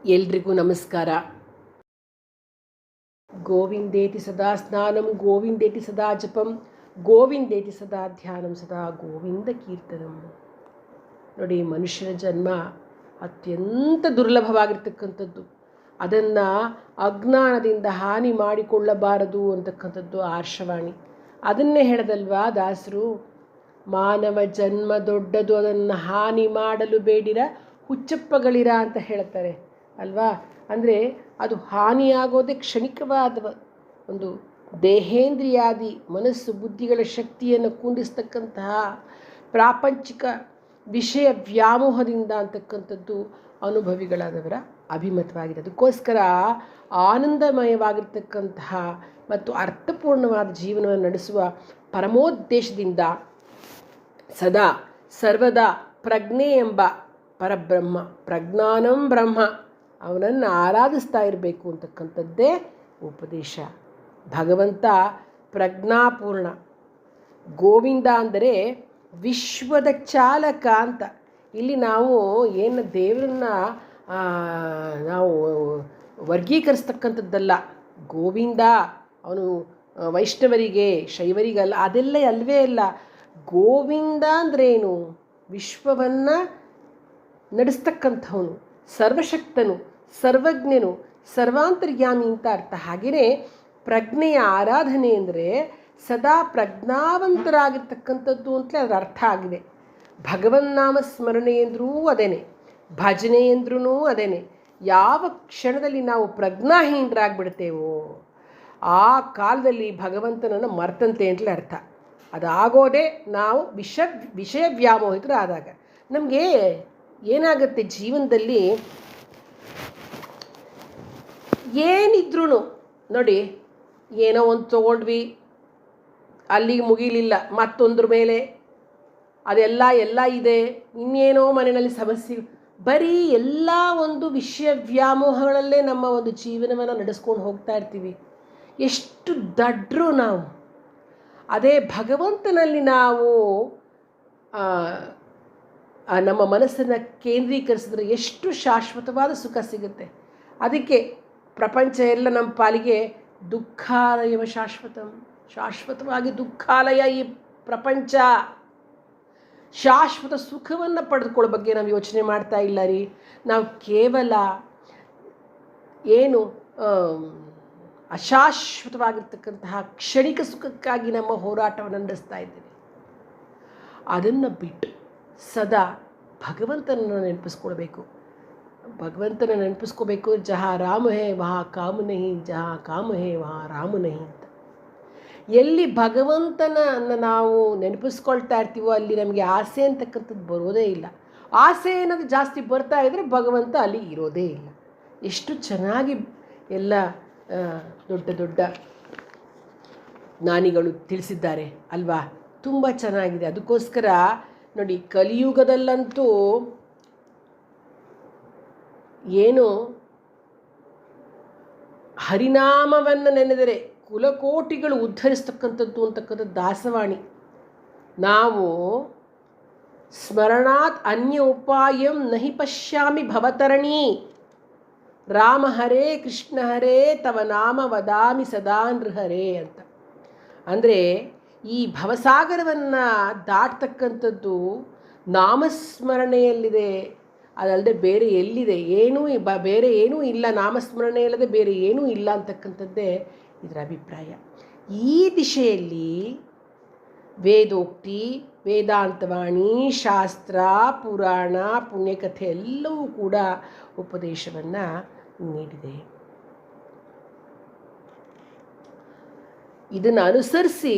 ಎಲ್ರಿಗೂ ನಮಸ್ಕಾರ. ಗೋವಿಂದೇತಿ ಸದಾ ಸ್ನಾನಂ ಗೋವಿಂದೇತಿ ಸದಾ ಜಪಂ ಗೋವಿಂದೇತಿ ಸದಾ ಧ್ಯಾನಂ ಸದಾ ಗೋವಿಂದ ಕೀರ್ತನಂ. ನೋಡಿ, ಮನುಷ್ಯನ ಜನ್ಮ ಅತ್ಯಂತ ದುರ್ಲಭವಾಗಿರ್ತಕ್ಕಂಥದ್ದು. ಅದನ್ನು ಅಜ್ಞಾನದಿಂದ ಹಾನಿ ಮಾಡಿಕೊಳ್ಳಬಾರದು ಅಂತಕ್ಕಂಥದ್ದು ಆರ್ಷವಾಣಿ. ಅದನ್ನೇ ಹೇಳದಲ್ವಾ ದಾಸರು, ಮಾನವ ಜನ್ಮ ದೊಡ್ಡದು, ಅದನ್ನು ಹಾನಿ ಮಾಡಲು ಬೇಡಿರ ಹುಚ್ಚಪ್ಪಗಳಿರ ಅಂತ ಹೇಳ್ತಾರೆ ಅಲ್ವಾ. ಅಂದರೆ ಅದು ಹಾನಿಯಾಗೋದೇ ಕ್ಷಣಿಕವಾದ ಒಂದು ದೇಹೇಂದ್ರಿಯಾದಿ ಮನಸ್ಸು ಬುದ್ಧಿಗಳ ಶಕ್ತಿಯನ್ನು ಕುಂದಿಸ್ತಕ್ಕಂತಹ ಪ್ರಾಪಂಚಿಕ ವಿಷಯ ವ್ಯಾಮೋಹದಿಂದ ಅಂತಕ್ಕಂಥದ್ದು ಅನುಭವಿಗಳಾದವರ ಅಭಿಮತವಾಗಿದೆ. ಅದಕ್ಕೋಸ್ಕರ ಆನಂದಮಯವಾಗಿರ್ತಕ್ಕಂತಹ ಮತ್ತು ಅರ್ಥಪೂರ್ಣವಾದ ಜೀವನವನ್ನು ನಡೆಸುವ ಪರಮೋದ್ದೇಶದಿಂದ ಸದಾ ಸರ್ವದಾ ಪ್ರಜ್ಞೆ ಎಂಬ ಪರಬ್ರಹ್ಮ, ಪ್ರಜ್ಞಾನಂ ಬ್ರಹ್ಮ, ಅವನನ್ನು ಆರಾಧಿಸ್ತಾ ಇರಬೇಕು ಅಂತಕ್ಕಂಥದ್ದೇ ಉಪದೇಶ. ಭಗವಂತ ಪ್ರಜ್ಞಾಪೂರ್ಣ. ಗೋವಿಂದ ಅಂದರೆ ವಿಶ್ವದ ಚಾಲಕ ಅಂತ. ಇಲ್ಲಿ ನಾವು ಏನು ದೇವರನ್ನ ನಾವು ವರ್ಗೀಕರಿಸ್ತಕ್ಕಂಥದ್ದಲ್ಲ. ಗೋವಿಂದ ಅವನು ವೈಷ್ಣವರಿಗೆ ಶೈವರಿಗಲ್ಲ, ಅದೆಲ್ಲ ಅಲ್ವೇ ಅಲ್ಲ. ಗೋವಿಂದ ಅಂದ್ರೇನು? ವಿಶ್ವವನ್ನು ನಡೆಸ್ತಕ್ಕಂಥವನು, ಸರ್ವಶಕ್ತನು, ಸರ್ವಜ್ಞನು, ಸರ್ವಾಂತರ್ಯಾಮಿ ಅಂತ ಅರ್ಥ. ಹಾಗೆಯೇ ಪ್ರಜ್ಞೆಯ ಆರಾಧನೆ ಅಂದರೆ ಸದಾ ಪ್ರಜ್ಞಾವಂತರಾಗಿರ್ತಕ್ಕಂಥದ್ದು ಅಂತಲೇ ಅದರ ಅರ್ಥ ಆಗಿದೆ. ಭಗವನ್ನಾಮ ಸ್ಮರಣೆ ಎಂದ್ರೂ ಅದೇನೆ, ಭಜನೆ ಎಂದ್ರೂ ಅದೇನೆ. ಯಾವ ಕ್ಷಣದಲ್ಲಿ ನಾವು ಪ್ರಜ್ಞಾಹೀನರಾಗ್ಬಿಡ್ತೇವೋ ಆ ಕಾಲದಲ್ಲಿ ಭಗವಂತನನ್ನು ಮರ್ತಂತೆ ಅಂತಲೇ ಅರ್ಥ. ಅದಾಗೋದೇ ನಾವು ವಿಷಯ ವ್ಯಾಮೋಹಿತರು ಆದಾಗ. ನಮಗೆ ಏನಾಗುತ್ತೆ ಜೀವನದಲ್ಲಿ, ಏನಿದ್ರೂ ನೋಡಿ, ಏನೋ ಒಂದು ತೊಗೊಂಡ್ವಿ, ಅಲ್ಲಿಗೆ ಮುಗಿಲಿಲ್ಲ, ಮತ್ತೊಂದ್ರ ಮೇಲೆ ಅದೆಲ್ಲ ಇದೆ, ಇನ್ನೇನೋ ಮನೆಯಲ್ಲಿ ಸಮಸ್ಯೆ, ಬರೀ ಎಲ್ಲ ಒಂದು ವಿಷಯ ವ್ಯಾಮೋಹಗಳಲ್ಲೇ ನಮ್ಮ ಒಂದು ಜೀವನವನ್ನು ನಡೆಸ್ಕೊಂಡು ಹೋಗ್ತಾ ಇರ್ತೀವಿ. ಎಷ್ಟು ದಡ್ರು ನಾವು. ಅದೇ ಭಗವಂತನಲ್ಲಿ ನಾವು ನಮ್ಮ ಮನಸ್ಸನ್ನು ಕೇಂದ್ರೀಕರಿಸಿದ್ರೆ ಎಷ್ಟು ಶಾಶ್ವತವಾದ ಸುಖ ಸಿಗುತ್ತೆ. ಅದಕ್ಕೆ ಪ್ರಪಂಚ ಎಲ್ಲ ನಮ್ಮ ಪಾಲಿಗೆ ದುಃಖಾಲಯವ ಶಾಶ್ವತಂ, ಶಾಶ್ವತವಾಗಿ ದುಃಖಾಲಯ ಈ ಪ್ರಪಂಚ. ಶಾಶ್ವತ ಸುಖವನ್ನು ಪಡೆದುಕೊಳ್ಳೋ ಬಗ್ಗೆ ನಾವು ಯೋಚನೆ ಮಾಡ್ತಾ ಇಲ್ಲ ರೀ. ನಾವು ಕೇವಲ ಏನು ಅಶಾಶ್ವತವಾಗಿರ್ತಕ್ಕಂತಹ ಕ್ಷಣಿಕ ಸುಖಕ್ಕಾಗಿ ನಮ್ಮ ಹೋರಾಟವನ್ನು ನಡೆಸ್ತಾ ಇದ್ದೀವಿ. ಅದನ್ನು ಬಿಟ್ಟು ಸದಾ ಭಗವಂತನನ್ನು ನೆನಪಿಸ್ಕೊಳ್ಬೇಕು. ಭಗವಂತನ ನೆನಪಿಸ್ಕೋಬೇಕು. ಜಹಾ ರಾಮ ಹೇ ವಹಾ ಕಾಮ ನಹಿ, ಜಹಾ ಕಾಮ ಹೇ ವಹಾ ರಾಮ ನಹಿ ಅಂತ. ಎಲ್ಲಿ ಭಗವಂತನನ್ನು ನಾವು ನೆನಪಿಸ್ಕೊಳ್ತಾ ಇರ್ತೀವೋ ಅಲ್ಲಿ ನಮಗೆ ಆಸೆ ಅಂತಕ್ಕಂಥದ್ದು ಬರೋದೇ ಇಲ್ಲ. ಆಸೆ ಏನಾದರೂ ಜಾಸ್ತಿ ಬರ್ತಾ ಇದ್ದರೆ ಭಗವಂತ ಅಲ್ಲಿ ಇರೋದೇ ಇಲ್ಲ. ಎಷ್ಟು ಚೆನ್ನಾಗಿ ಎಲ್ಲ ದೊಡ್ಡ ದೊಡ್ಡ ಜ್ಞಾನಿಗಳು ತಿಳಿಸಿದ್ದಾರೆ ಅಲ್ವಾ. ತುಂಬ ಚೆನ್ನಾಗಿದೆ. ಅದಕ್ಕೋಸ್ಕರ ನೋಡಿ, ಕಲಿಯುಗದಲ್ಲಂತೂ ಏನು ಹರಿನಾಮವನ್ನು ನೆನೆದರೆ ಕುಲಕೋಟಿಗಳು ಉದ್ಧರಿಸ್ತಕ್ಕಂಥದ್ದು ಅಂತಕ್ಕಂಥದ್ದು ದಾಸವಾಣಿ. ನಾವು ಸ್ಮರಣಾತ್ ಅನ್ಯ ಉಪಾಯಂ ನಹಿ ಪಶ್ಯಾಮಿ ಭವತರಣಿ, ರಾಮ ಹರೇ ಕೃಷ್ಣ ಹರೇ ತವ ನಾಮ ವದಾಮಿ ಸದಾ ನೃಹರೇ ಅಂತ. ಅಂದರೆ ಈ ಭವಸಾಗರವನ್ನು ದಾಟ್ತಕ್ಕಂಥದ್ದು ನಾಮಸ್ಮರಣೆಯಲ್ಲಿದೆ, ಅದಲ್ಲದೆ ಬೇರೆ ಎಲ್ಲಿದೆ? ಬೇರೆ ಏನೂ ಇಲ್ಲ. ನಾಮಸ್ಮರಣೆಯಲ್ಲದೆ ಬೇರೆ ಏನೂ ಇಲ್ಲ ಅಂತಕ್ಕಂಥದ್ದೇ ಇದರ ಅಭಿಪ್ರಾಯ. ಈ ದಿಶೆಯಲ್ಲಿ ವೇದೋಕ್ತಿ, ವೇದಾಂತವಾಣಿ, ಶಾಸ್ತ್ರ, ಪುರಾಣ, ಪುಣ್ಯಕಥೆ ಎಲ್ಲವೂ ಕೂಡ ಉಪದೇಶವನ್ನು ನೀಡಿದೆ. ಇದನ್ನು ಅನುಸರಿಸಿ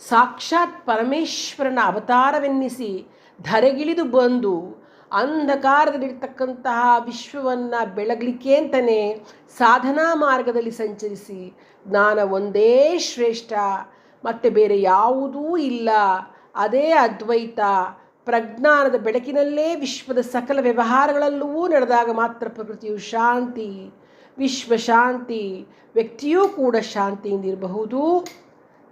ಸಾಕ್ಷಾತ್ ಪರಮೇಶ್ವರನ ಅವತಾರವೆನ್ನಿಸಿ ಧರೆಗಿಳಿದು ಬಂದು ಅಂಧಕಾರದಲ್ಲಿರ್ತಕ್ಕಂತಹ ವಿಶ್ವವನ್ನು ಬೆಳಗಲಿಕ್ಕೆ ಅಂತಲೇ ಸಾಧನಾ ಮಾರ್ಗದಲ್ಲಿ ಸಂಚರಿಸಿ ಜ್ಞಾನ ಒಂದೇ ಶ್ರೇಷ್ಠ, ಮತ್ತು ಬೇರೆ ಯಾವುದೂ ಇಲ್ಲ, ಅದೇ ಅದ್ವೈತ, ಪ್ರಜ್ಞಾನದ ಬೆಳಕಿನಲ್ಲೇ ವಿಶ್ವದ ಸಕಲ ವ್ಯವಹಾರಗಳಲ್ಲೂ ನಡೆದಾಗ ಮಾತ್ರ ಪ್ರಕೃತಿಯು ಶಾಂತಿ, ವಿಶ್ವಶಾಂತಿ, ವ್ಯಕ್ತಿಯೂ ಕೂಡ ಶಾಂತಿಯಿಂದಿರಬಹುದು.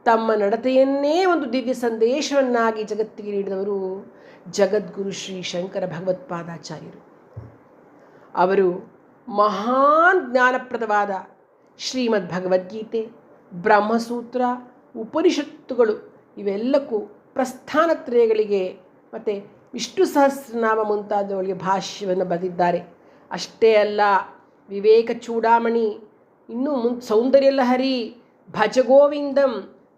ತಮ್ಮ ನಡತೆಯನ್ನೇ ಒಂದು ದಿವ್ಯ ಸಂದೇಶವನ್ನಾಗಿ ಜಗತ್ತಿಗೆ ನೀಡಿದವರು ಜಗದ್ಗುರು ಶ್ರೀ ಶಂಕರ ಭಗವತ್ಪಾದಾಚಾರ್ಯರು. ಅವರು ಮಹಾನ್ ಜ್ಞಾನಪ್ರದವಾದ ಶ್ರೀಮದ್ ಭಗವದ್ಗೀತೆ, ಬ್ರಹ್ಮಸೂತ್ರ, ಉಪನಿಷತ್ತುಗಳು ಇವೆಲ್ಲಕ್ಕೂ ಪ್ರಸ್ಥಾನತ್ರಯಗಳಿಗೆ ಮತ್ತು ವಿಷ್ಣು ಸಹಸ್ರನಾಮ ಮುಂತಾದವುಗಳಿಗೆ ಭಾಷ್ಯವನ್ನು ಬರೆದಿದ್ದಾರೆ. ಅಷ್ಟೇ ಅಲ್ಲ, ವಿವೇಕ ಚೂಡಾಮಣಿ, ಇನ್ನೂ ಸೌಂದರ್ಯ ಲಹರಿ, ಭಜಗೋವಿಂದಂ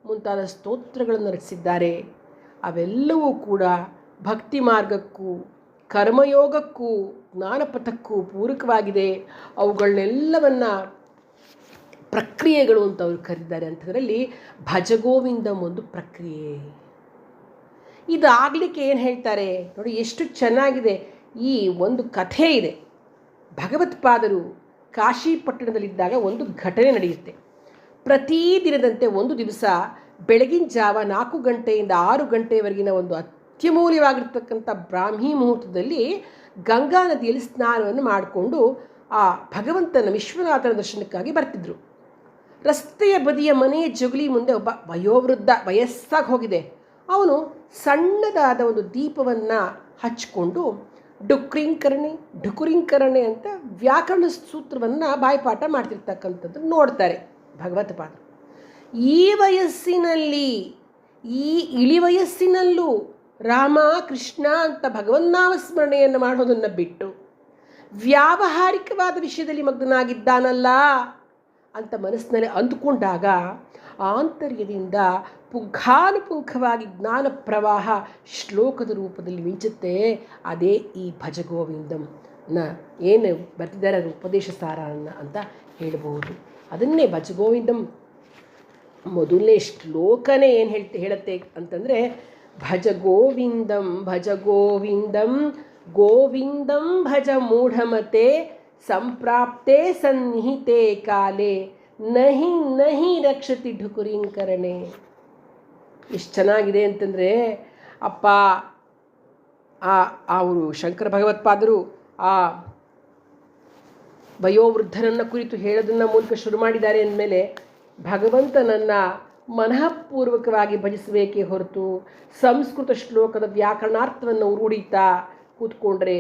ಮುಂತಾದ ಸ್ತೋತ್ರಗಳನ್ನು ರಚಿಸಿದ್ದಾರೆ. ಅವೆಲ್ಲವೂ ಕೂಡ ಭಕ್ತಿ ಮಾರ್ಗಕ್ಕೂ ಕರ್ಮಯೋಗಕ್ಕೂ ಜ್ಞಾನಪಥಕ್ಕೂ ಪೂರಕವಾಗಿದೆ. ಅವುಗಳನ್ನೆಲ್ಲವನ್ನು ಪ್ರಕ್ರಿಯೆಗಳು ಅಂತ ಅವರು ಕರೆದಿದ್ದಾರೆ. ಅಂಥದ್ರಲ್ಲಿ ಭಜಗೋವಿಂದಂ ಒಂದು ಪ್ರಕ್ರಿಯೆ. ಇದಾಗಲಿಕ್ಕೆ ಏನು ಹೇಳ್ತಾರೆ ನೋಡಿ, ಎಷ್ಟು ಚೆನ್ನಾಗಿದೆ. ಈ ಒಂದು ಕಥೆ ಇದೆ. ಭಗವತ್ಪಾದರು ಕಾಶಿ ಪಟ್ಟಣದಲ್ಲಿದ್ದಾಗ ಒಂದು ಘಟನೆ ನಡೆಯುತ್ತೆ. ಪ್ರತಿದಿನದಂತೆ ಒಂದು ದಿವಸ ಬೆಳಗಿನ ಜಾವ 4 ಗಂಟೆಯಿಂದ 6 ಗಂಟೆಯವರೆಗಿನ ಒಂದು ಅತ್ಯಮೂಲ್ಯವಾಗಿರ್ತಕ್ಕಂಥ ಬ್ರಾಹ್ಮಿ ಮುಹೂರ್ತದಲ್ಲಿ ಗಂಗಾ ನದಿಯಲ್ಲಿ ಸ್ನಾನವನ್ನು ಮಾಡಿಕೊಂಡು ಆ ಭಗವಂತನ ವಿಶ್ವನಾಥನ ದರ್ಶನಕ್ಕಾಗಿ ಬರ್ತಿದ್ರು. ರಸ್ತೆಯ ಬದಿಯ ಮನೆಯ ಜಗುಲಿ ಮುಂದೆ ಒಬ್ಬ ವಯೋವೃದ್ಧ, ವಯಸ್ಸಾಗಿ ಹೋಗಿದೆ, ಅವನು ಸಣ್ಣದಾದ ಒಂದು ದೀಪವನ್ನು ಹಚ್ಕೊಂಡು ಢುಕುರಿಂಕರಣೆ ಅಂತ ವ್ಯಾಕರಣ ಸೂತ್ರವನ್ನು ಬಾಯ್ಪಾಠ ಮಾಡ್ತಿರ್ತಕ್ಕಂಥದ್ದು ನೋಡ್ತಾರೆ ಭಗವತ್ಪಾದರು. ಈ ವಯಸ್ಸಿನಲ್ಲಿ, ಈ ಇಳಿ ವಯಸ್ಸಿನಲ್ಲೂ ರಾಮ ಕೃಷ್ಣ ಅಂತ ಭಗವನ್ನಾಮಸ್ಮರಣೆಯನ್ನು ಮಾಡೋದನ್ನು ಬಿಟ್ಟು ವ್ಯಾವಹಾರಿಕವಾದ ವಿಷಯದಲ್ಲಿ ಮಗ್ನಾಗಿದ್ದಾನಲ್ಲ ಅಂತ ಮನಸ್ಸಿನಲ್ಲಿ ಅಂದುಕೊಂಡಾಗ ಆಂತರ್ಯದಿಂದ ಪುಂಖಾನುಪುಂಖವಾಗಿ ಜ್ಞಾನ ಪ್ರವಾಹ ಶ್ಲೋಕದ ರೂಪದಲ್ಲಿ ಮಿಂಚುತ್ತೆ. ಅದೇ ಈ ಭಜಗೋವಿಂದಂನ ಏನು ಬರ್ತಿದ್ದಾರೆ ಅದು ಉಪದೇಶ ಸಾರ ಅಂತ ಹೇಳಬಹುದು. ಅದನ್ನೇ ಭಜಗೋವಿಂದಂ ಮೊದಲನೇ ಶ್ಲೋಕನೇ ಏನು ಹೇಳುತ್ತೆ ಅಂತಂದರೆ, ಭಜಗೋವಿಂದಂ ಭಜಗೋವಿಂದಂ ಗೋವಿಂದಂ ಭಜ ಮೂಢಮತೆ ಸಂಪ್ರಾಪ್ತೆ ಸನ್ನಿಹಿತೆ ಕಾಲೇ ನಹಿ ನಹಿ ರಕ್ಷತಿ ಢುಕುರಿಂಕರಣೆ. ಎಷ್ಟು ಚೆನ್ನಾಗಿದೆ ಅಂತಂದರೆ, ಅಪ್ಪ ಅವರು ಶಂಕರ ಭಗವತ್ಪಾದರು ಆ ವಯೋವೃದ್ಧನನ್ನು ಕುರಿತು ಹೇಳೋದನ್ನು ಮೂಲಕ ಶುರು ಮಾಡಿದ್ದಾರೆ ಅಂದಮೇಲೆ, ಭಗವಂತನನ್ನು ಮನಃಪೂರ್ವಕವಾಗಿ ಭಜಿಸಬೇಕೇ ಹೊರತು ಸಂಸ್ಕೃತ ಶ್ಲೋಕದ ವ್ಯಾಕರಣಾರ್ಥವನ್ನು ರೂಢಿತಾ ಕೂತ್ಕೊಂಡ್ರೆ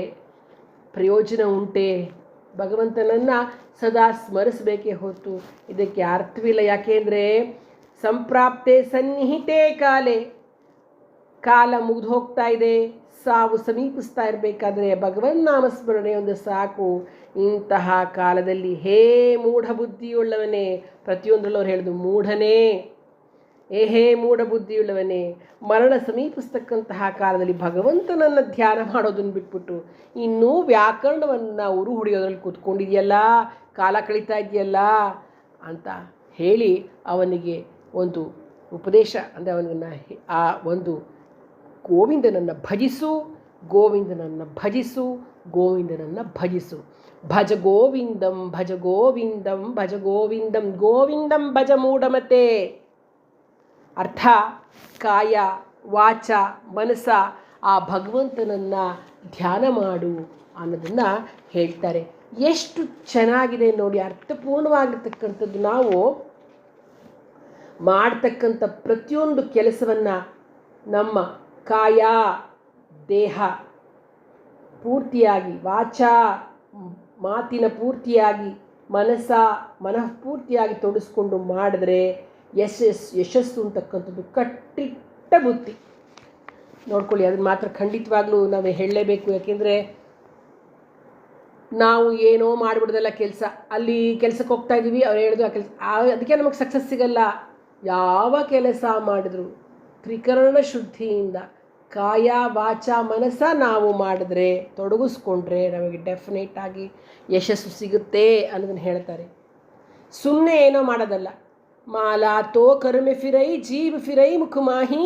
ಪ್ರಯೋಜನ ಉಂಟೆ? ಭಗವಂತನನ್ನು ಸದಾ ಸ್ಮರಿಸಬೇಕೇ ಹೊರತು ಇದಕ್ಕೆ ಅರ್ಥವಿಲ್ಲ. ಯಾಕೆಂದರೆ ಸಂಪ್ರಾಪ್ತೆ ಸನ್ನಿಹಿತೆ ಕಾಲೇ, ಕಾಲ ಮುಗಿದು ಹೋಗ್ತಾ ಇದೆ, ಸಾವು ಸಮೀಪಿಸ್ತಾ ಇರಬೇಕಾದ್ರೆ ಭಗವನ್ ನಾಮಸ್ಮರಣೆ ಒಂದು ಸಾಕು. ಇಂತಹ ಕಾಲದಲ್ಲಿ ಹೇ ಮೂಢ ಬುದ್ಧಿಯುಳ್ಳವನೇ, ಪ್ರತಿಯೊಂದರಲ್ಲೂ ಅವ್ರು ಹೇಳಿದ್ರು ಮೂಢನೇ, ಹೇ ಮೂಢ ಬುದ್ಧಿಯುಳ್ಳವನೇ, ಮರಣ ಸಮೀಪಿಸ್ತಕ್ಕಂತಹ ಕಾಲದಲ್ಲಿ ಭಗವಂತನನ್ನು ಧ್ಯಾನ ಮಾಡೋದನ್ನು ಬಿಟ್ಬಿಟ್ಟು ಇನ್ನೂ ವ್ಯಾಕರಣವನ್ನು ಉರು ಹೊಡೆಯೋದ್ರಲ್ಲಿ ಕೂತ್ಕೊಂಡಿದೆಯಲ್ಲ, ಕಾಲ ಕಳೀತಾ ಇದೆಯಲ್ಲ ಅಂತ ಹೇಳಿ ಅವನಿಗೆ ಒಂದು ಉಪದೇಶ, ಅಂದರೆ ಅವನನ್ನು ಆ ಒಂದು ಗೋವಿಂದನನ್ನು ಭಜಿಸು, ಗೋವಿಂದನನ್ನು ಭಜಿಸು, ಗೋವಿಂದನನ್ನು ಭಜಿಸು. ಭಜ ಗೋವಿಂದಂ ಭಜ ಗೋವಿಂದಂ ಭಜ ಗೋವಿಂದಂ ಗೋವಿಂದಂ ಭಜ ಮೂಢಮತೆ. ಅರ್ಥ, ಕಾಯ ವಾಚ ಮನಸ ಆ ಭಗವಂತನನ್ನು ಧ್ಯಾನ ಮಾಡು ಅನ್ನೋದನ್ನು ಹೇಳ್ತಾರೆ. ಎಷ್ಟು ಚೆನ್ನಾಗಿದೆ ನೋಡಿ, ಅರ್ಥಪೂರ್ಣವಾಗಿರ್ತಕ್ಕಂಥದ್ದು. ನಾವು ಮಾಡ್ತಕ್ಕಂಥ ಪ್ರತಿಯೊಂದು ಕೆಲಸವನ್ನು ನಮ್ಮ ಕಾಯ ದೇಹ ಪೂರ್ತಿಯಾಗಿ, ವಾಚ ಮಾತಿನ ಪೂರ್ತಿಯಾಗಿ, ಮನಃಪೂರ್ತಿಯಾಗಿ ತೊಡಸ್ಕೊಂಡು ಮಾಡಿದ್ರೆ ಯಶಸ್ಸು ಅಂತಕ್ಕಂಥದ್ದು ಕಟ್ಟಿಟ್ಟ ಬುತ್ತಿ. ನೋಡ್ಕೊಳ್ಳಿ, ಅದನ್ನು ಮಾತ್ರ ಖಂಡಿತವಾಗ್ಲೂ ನಾವು ಹೇಳಲೇಬೇಕು. ಯಾಕೆಂದರೆ ನಾವು ಏನೋ ಮಾಡಿಬಿಡ್ದಲ್ಲ ಕೆಲಸ, ಅಲ್ಲಿ ಕೆಲಸಕ್ಕೆ ಹೋಗ್ತಾ ಇದ್ದೀವಿ, ಅವ್ರು ಹೇಳಿದ್ರು ಆ ಕೆಲಸ, ಅದಕ್ಕೆ ನಮಗೆ ಸಕ್ಸಸ್ ಸಿಗಲ್ಲ. ಯಾವ ಕೆಲಸ ಮಾಡಿದ್ರು ತ್ರಿಕರಣ ಶುದ್ಧಿಯಿಂದ ಕಾಯ ವಾಚ ಮನಸ್ಸ ನಾವು ಮಾಡಿದ್ರೆ, ತೊಡಗಿಸ್ಕೊಂಡ್ರೆ ನಮಗೆ ಡೆಫಿನೆಟ್ ಆಗಿ ಯಶಸ್ಸು ಸಿಗುತ್ತೆ ಅನ್ನೋದನ್ನು ಹೇಳ್ತಾರೆ. ಸುಮ್ಮನೆ ಏನೋ ಮಾಡೋದಲ್ಲ. ಮಾಲಾ ತೋ ಕರ್ಮೆ ಫಿರೈ ಜೀವ ಫಿರೈ ಮುಖಮಾಹಿ